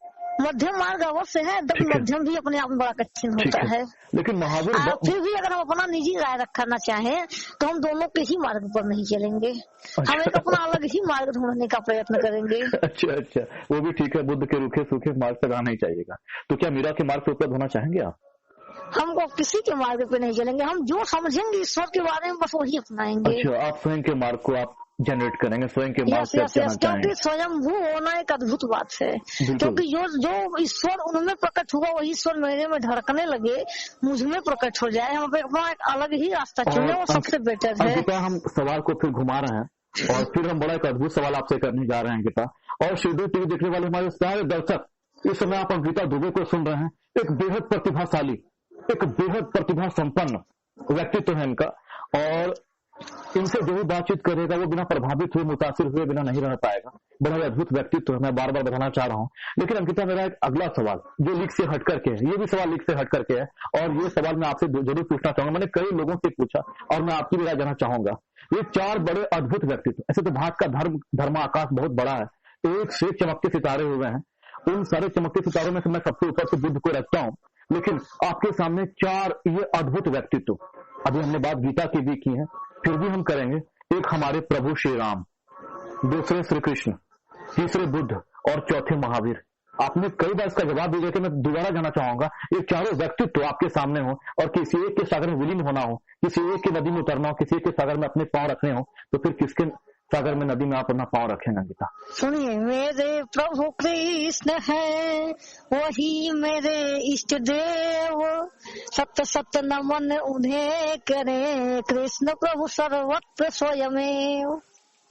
मध्यम मार्ग अवश्य है, ठीक है। मध्यम भी अपने आप में बड़ा कठिन ठीक होता है। लेकिन महावीर फिर भी अगर हम अपना निजी राय रखना चाहें तो हम दोनों के ही मार्ग पर नहीं चलेंगे, हम एक अपना अलग ही मार्ग ढूंढने का प्रयत्न करेंगे। अच्छा, वो भी ठीक है, बुद्ध के रूखे सूखे मार्ग पर आना ही चाहिएगा। तो क्या मीरा के मार्ग पे उपलब्ध होना चाहेंगे आप? हमको किसी के मार्ग पे नहीं चलेंगे, हम जो समझेंगे ईश्वर के बारे में बस वही अपनाएंगे। अच्छा, आप स्वयं के मार्ग को आप जनरेट करेंगे, स्वयं के मार्ग पे चलना चाहेंगे। क्योंकि स्वयंभू होना एक अद्भुत बात है, क्योंकि जो ईश्वर उनमें प्रकट हुआ वही ईश्वर मेरे में धड़कने लगे, मुझ में प्रकट हो जाए। हम अपना एक अलग ही रास्ता चुने, वो सबसे बेटर है। अंकिता, हम सवाल को फिर घुमा रहे हैं और फिर हम बड़ा एक अद्भुत सवाल आपसे करने जा रहे हैं अंकिता। और शेड्यूल टीवी देखने वाले हमारे सारे दर्शक, इस समय आप अंकिता दुबे को सुन रहे हैं। एक बेहद प्रतिभाशाली, एक बेहद प्रतिभा संपन्न व्यक्तित्व है इनका, और इनसे जो भी बातचीत करेगा वो बिना प्रभावित हुए, मुतासिर हुए बिना नहीं रह पाएगा। बड़ा ही अद्भुत व्यक्तित्व है, मैं बार बार बताना चाह रहा हूँ। लेकिन अंकिता, मेरा एक अगला सवाल जो लीक से हट करके है, ये भी सवाल लीक से हट करके है, और ये सवाल मैं आपसे जरूर पूछना चाहूंगा। मैंने कई लोगों से पूछा और मैं आपकी भी राय जानना चाहूंगा। ये चार बड़े अद्भुत व्यक्तित्व, ऐसे तो भारत का धर्माकाश बहुत बड़ा है, एक से चमकते सितारे हुए हैं। उन सारे चमकते सितारों में से मैं सबसे ऊपर से बुद्ध को रखता हूँ, लेकिन आपके सामने चार ये अद्भुत व्यक्तित्व, अभी हमने बात गीता की भी की है, फिर भी हम करेंगे। एक हमारे प्रभु श्री राम, दूसरे श्री कृष्ण, तीसरे बुद्ध और चौथे महावीर। आपने कई बार इसका जवाब दिया कि मैं दोबारा जाना चाहूंगा। ये चारों व्यक्तित्व आपके सामने हो और किसी एक के सागर में विलीन होना हो, किसी एक की नदी में उतरना हो, किसी एक के सागर में अपने पांव रखने हो, तो फिर किसके सागर में, नदी में आप अपना पांव रखेंगे अंकिता? सुनिए, मेरे प्रभु कृष्ण है वही मेरे इष्ट देव, सत्य सत्य नमन उन्हें करे, कृष्ण प्रभु सर्वत्र स्वयमेव।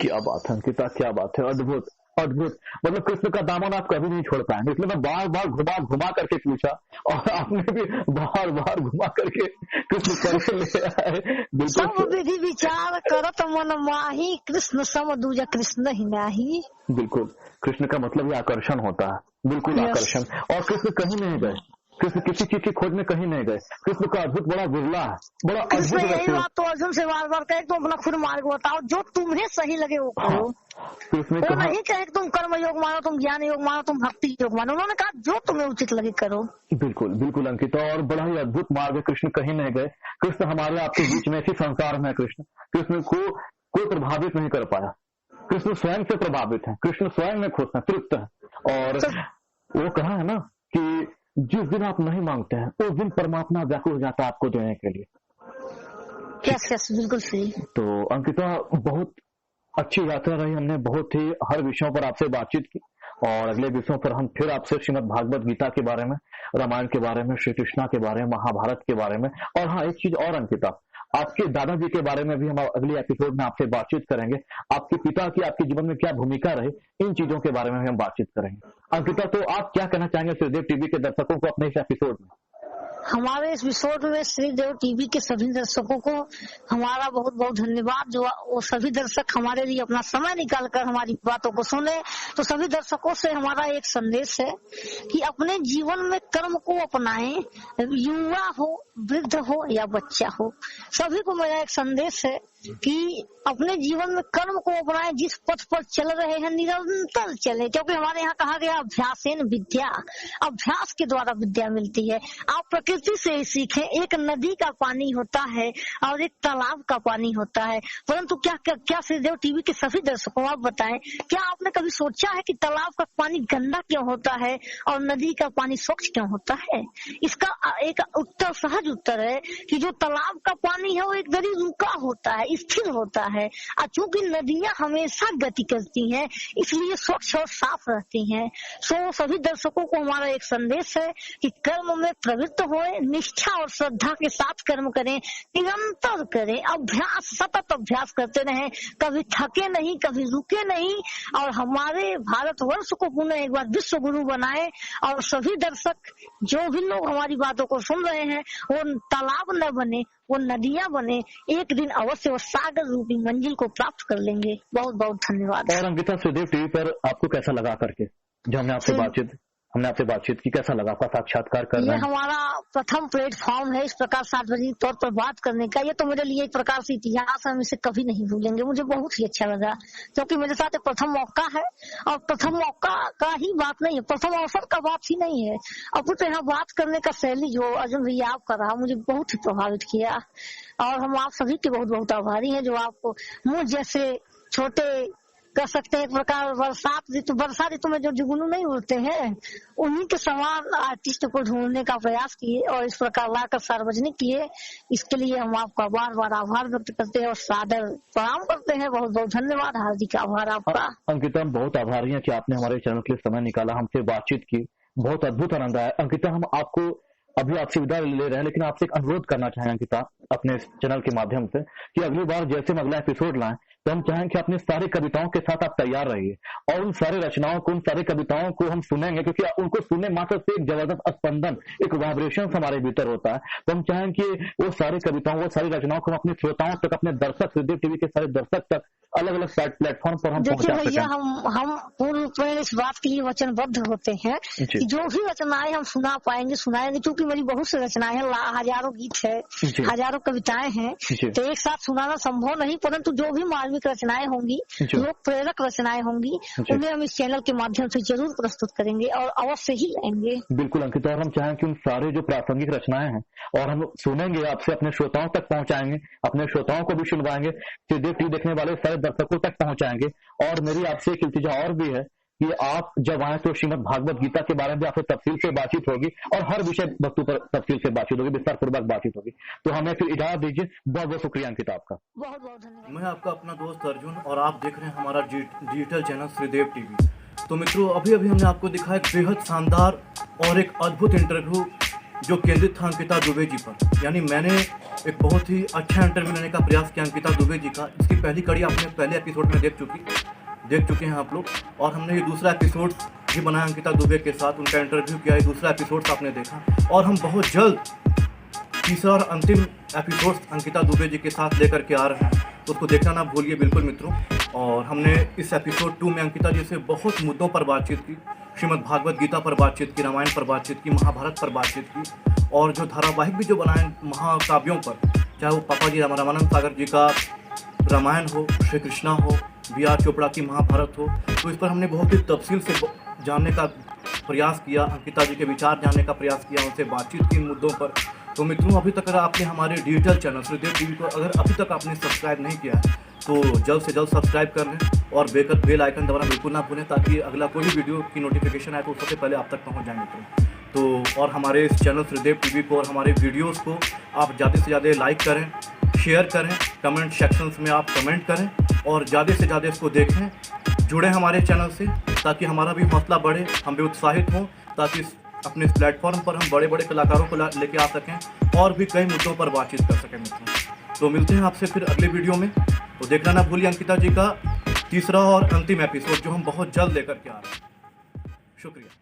क्या बात है अंकिता, क्या बात है, अद्भुत अद्भुत। मतलब कृष्ण का दामन आप कभी नहीं छोड़ पाएंगे, इसलिए मैं बार बार घुमा करके पूछा और आपने भी बार बार घुमा करके कृष्ण करके ले आए। सब विधि विचार करत मन माही, कृष्ण सम दूजा कृष्ण ही नाही। बिल्कुल, कृष्ण का मतलब ये आकर्षण होता है, बिल्कुल आकर्षण। और कृष्ण कहीं नहीं गए, कृष्ण किसी चीज की खोज में कहीं नहीं गए। कृष्ण का अद्भुत बड़ा विरला है, बड़ा अद्भुत। यही बात तो अर्जुन से बार बार कहे, तुम अपना खुद मार्ग बताओ, जो तुम्हें सही लगे वो करो। कृष्ण वो नहीं कहे तुम कर्म योग मानो, तुम ज्ञान योग मानो, तुम भक्ति योग मानो। उन्होंने कहा जो तुम्हें उचित लगे करो। बिल्कुल बिल्कुल अंकिता, और बड़ा ही अद्भुत मार्ग है। कृष्ण कहीं नहीं गए, कृष्ण हमारे आपके बीच में इसी संसार में है। कृष्ण को कोई प्रभावित नहीं कर पाया, कृष्ण स्वयं से प्रभावित है, कृष्ण स्वयं में खुश है, तृप्त है। और वो कहा है ना कि जिस दिन आप नहीं मांगते हैं उस दिन परमात्मा व्याकुल हो जाता है आपको देने के लिए। यस, बिल्कुल सही। तो अंकिता, बहुत अच्छी यात्रा रही, हमने बहुत ही हर विषयों पर आपसे बातचीत की, और अगले विषयों पर हम फिर आपसे श्रीमद् भागवत गीता के बारे में, रामायण के बारे में, श्री कृष्णा के बारे में, महाभारत के बारे में, और हाँ एक चीज और अंकिता, आपके दादाजी के बारे में भी हम अगले एपिसोड में आपसे बातचीत करेंगे। आपके पिता की आपके जीवन में क्या भूमिका रही, इन चीजों के बारे में हम बातचीत करेंगे। अंकिता, तो आप क्या कहना चाहेंगे श्रीदेव टीवी के दर्शकों को अपने इस एपिसोड में? हमारे इस एपिसोड में श्रीदेव टीवी के सभी दर्शकों को हमारा बहुत बहुत धन्यवाद, जो वो सभी दर्शक हमारे लिए अपना समय निकालकर हमारी बातों को सुने। तो सभी दर्शकों से हमारा एक संदेश है कि अपने जीवन में कर्म को अपनाएं, युवा हो, वृद्ध हो या बच्चा हो, सभी को मेरा एक संदेश है कि अपने जीवन में कर्म को अपनाएं, जिस पथ पर चल रहे हैं निरंतर चले, क्योंकि हमारे यहाँ कहा गया अभ्यासेन विद्या, अभ्यास के द्वारा विद्या मिलती है। आप प्रकृति प्रकृति से ही सीखें। एक नदी का पानी होता है और एक तालाब का पानी होता है। परंतु क्या श्रीदेव टीवी के सभी दर्शकों आप बताएं, क्या आपने कभी सोचा है कि तालाब का पानी गंदा क्यों होता है और नदी का पानी स्वच्छ क्यों होता है? इसका एक उत्तर, सहज उत्तर है कि जो तालाब का पानी है वो एक दरी रुका होता है, स्थिर होता है। और चूंकि नदियां हमेशा गति करती हैं, इसलिए स्वच्छ और साफ रहती हैं। सो सभी दर्शकों को हमारा एक संदेश है कि कर्म में प्रवृत्त होए, निष्ठा और श्रद्धा के साथ कर्म करें, निरंतर करें, अभ्यास, सतत अभ्यास करते रहें, कभी थके नहीं, कभी रुके नहीं, और हमारे भारतवर्ष को पुनः एक बार विश्व गुरु बनाए। और सभी दर्शक जो भी लोग हमारी बातों को सुन रहे हैं, वो तालाब न बने, वो नदियां बने, एक दिन अवश्य वो सागर रूपी मंजिल को प्राप्त कर लेंगे। बहुत बहुत धन्यवाद। और अंकिता, श्रीदेव टीवी पर आपको कैसा लगा करके, जो हमने आपसे बातचीत की, कैसा लगा आपका साक्षात्कार करना? ये हमारा प्रथम प्लेटफॉर्म है इस प्रकार सार्वजनिक तौर पर बात करने का। ये तो मेरे लिए एक प्रकार से इतिहास है, हम इसे कभी नहीं भूलेंगे। मुझे बहुत ही अच्छा लगा, क्योंकि मेरे साथ प्रथम मौका है, और प्रथम मौका का ही बात नहीं है, प्रथम अवसर का बात ही नहीं है। अपितु यहाँ बात करने का शैली जो अर्जुन भैया आपका रहा, मुझे बहुत ही प्रभावित किया। और हम आप सभी के बहुत बहुत आभारी हैं, जो आपको मुझ जैसे छोटे कर सकते हैं एक प्रकार वर्षा ऋतु में जो जुगनू नहीं उड़ते हैं, उन्हीं के समान आर्टिस्ट को ढूंढने का प्रयास किए और इस प्रकार लाकर सार्वजनिक किए। इसके लिए हम आपका बार बार आभार व्यक्त करते हैं और सादर प्रणाम करते हैं। बहुत बहुत धन्यवाद, हार्दिक आभार आपका। अंकिता, हम बहुत आभारी हैं कि आपने हमारे चैनल के लिए समय निकाला, हमसे बातचीत की, बहुत अद्भुत आनंद आया। अंकिता, हम अभी आपसे विदा ले रहे हैं, लेकिन आपसे एक अनुरोध करना चाहें अंकिता, अपने चैनल के माध्यम से, कि अगली बार जैसे हम अगला एपिसोड लाएं, तो हम चाहें कि अपने सारे कविताओं के साथ आप तैयार रहिए, और उन सारे रचनाओं को, उन सारे कविताओं को हम सुनेंगे, क्योंकि उनको सुनने मात्र से एक जबरदस्त स्पंदन, एक वाइब्रेशन हमारे भीतर होता है। तो हम चाहें कि वो सारी कविताओं, वो सारी रचनाओं को हम अपने श्रोताओं तक, अपने दर्शक, श्रीदेव टीवी के सारे दर्शक तक अलग अलग प्लेटफॉर्म पर हम देखिए पहुंचा भैया, सकें। हम पूर्ण रूपेण इस बात के लिए वचनबद्ध होते हैं कि जो भी रचनाएं हम सुना पाएंगे सुनाएंगे, क्योंकि मेरी बहुत सी रचनाएं हैं, हजारों गीत है, हजारों कविताएं हैं, तो एक साथ सुनाना संभव नहीं, परंतु जो भी मार्मिक रचनाएं होंगी, लोक प्रेरक रचनाएं होंगी, उन्हें हम इस चैनल के माध्यम से जरूर प्रस्तुत करेंगे और अवश्य ही लाएंगे। बिल्कुल अंकिता, और हम चाहें कि उन सारे जो प्रासंगिक रचनाएं हैं और हम सुनेंगे, आपसे अपने श्रोताओं तक पहुंचाएंगे, अपने श्रोताओं को भी सुनवाएंगे, सीधे टीवी देखने वाले सारे दर्शकों तक पहुंचाएंगे। और मेरी आपसे एक इल्तिजा और भी है कि आप जब आए तो श्रीमद् भागवत गीता के बारे में आपसे तफसील से बातचीत होगी, और हर विषय वस्तु पर तफसील से बातचीत होगी, विस्तार पूर्वक बातचीत होगी। तो हमें फिर इजाजत दीजिए। बहुत बहुत शुक्रिया अंकिता आपका। बहुत बहुत धन्यवाद। मैं आपका अपना दोस्त अर्जुन, और आप देख रहे हैं हमारा डिजिटल चैनल श्रीदेव टीवी। तो मित्रों, अभी हमने आपको दिखाया एक बेहद शानदार और एक अद्भुत इंटरव्यू जो केंद्रित था अंकिता दुबे जी पर। यानी मैंने एक बहुत ही अच्छा इंटरव्यू लेने का प्रयास किया अंकिता दुबे जी का। इसकी पहली कड़ी आपने पहले एपिसोड में देख चुके हैं आप लोग, और हमने ये दूसरा एपिसोड भी बनाया अंकिता दुबे के साथ, उनका इंटरव्यू किया। ये दूसरा एपिसोड आपने देखा, और हम बहुत जल्द तीसरा और अंतिम एपिसोड अंकिता दुबे जी के साथ लेकर के आ रहे हैं, तो उसको देखना ना भूलिए बिल्कुल मित्रों। और हमने इस एपिसोड 2 में अंकिता जी से बहुत मुद्दों पर बातचीत की, श्रीमद् भागवत गीता पर बातचीत की, रामायण पर बातचीत की, महाभारत पर बातचीत की, और जो धारावाहिक भी जो बनाए महाकाव्यों पर, चाहे वो पापा जी रामानंद सागर जी का रामायण हो, श्री कृष्णा हो, B.R. चोपड़ा की महाभारत हो, तो इस पर हमने बहुत ही तफसील से जानने का प्रयास किया, अंकिता जी के विचार जानने का प्रयास किया, उनसे बातचीत की इन मुद्दों पर। तो मित्रों, अभी तक अगर आपने हमारे डिजिटल चैनल श्रीदेव टीवी को अगर अभी तक आपने सब्सक्राइब नहीं किया है, तो जल्द से जल्द सब्सक्राइब कर लें, और बेल आइकन दबाना बिल्कुल ना भूलें, ताकि अगला कोई भी वीडियो की नोटिफिकेशन आए तो सबसे पहले आप तक पहुँच जाए मित्रों। तो और हमारे इस चैनल श्रीदेव टीवी को और हमारे वीडियोज़ को आप ज़्यादा से ज़्यादा लाइक करें, शेयर करें, कमेंट सेक्शंस में आप कमेंट करें, और ज़्यादा से ज़्यादा इसको देखें, जुड़े हमारे चैनल से, ताकि हमारा भी हौसला बढ़े, हम भी उत्साहित हों, ताकि अपने इस प्लेटफॉर्म पर हम बड़े बड़े कलाकारों को लेके आ सकें और भी कई मुद्दों पर बातचीत कर सकें मित्रों। तो मिलते हैं आपसे फिर अगले वीडियो में। तो देखना ना भूलिए अंकिता जी का तीसरा और अंतिम एपिसोड, जो हम बहुत जल्द लेकर के आ रहे हैं। शुक्रिया।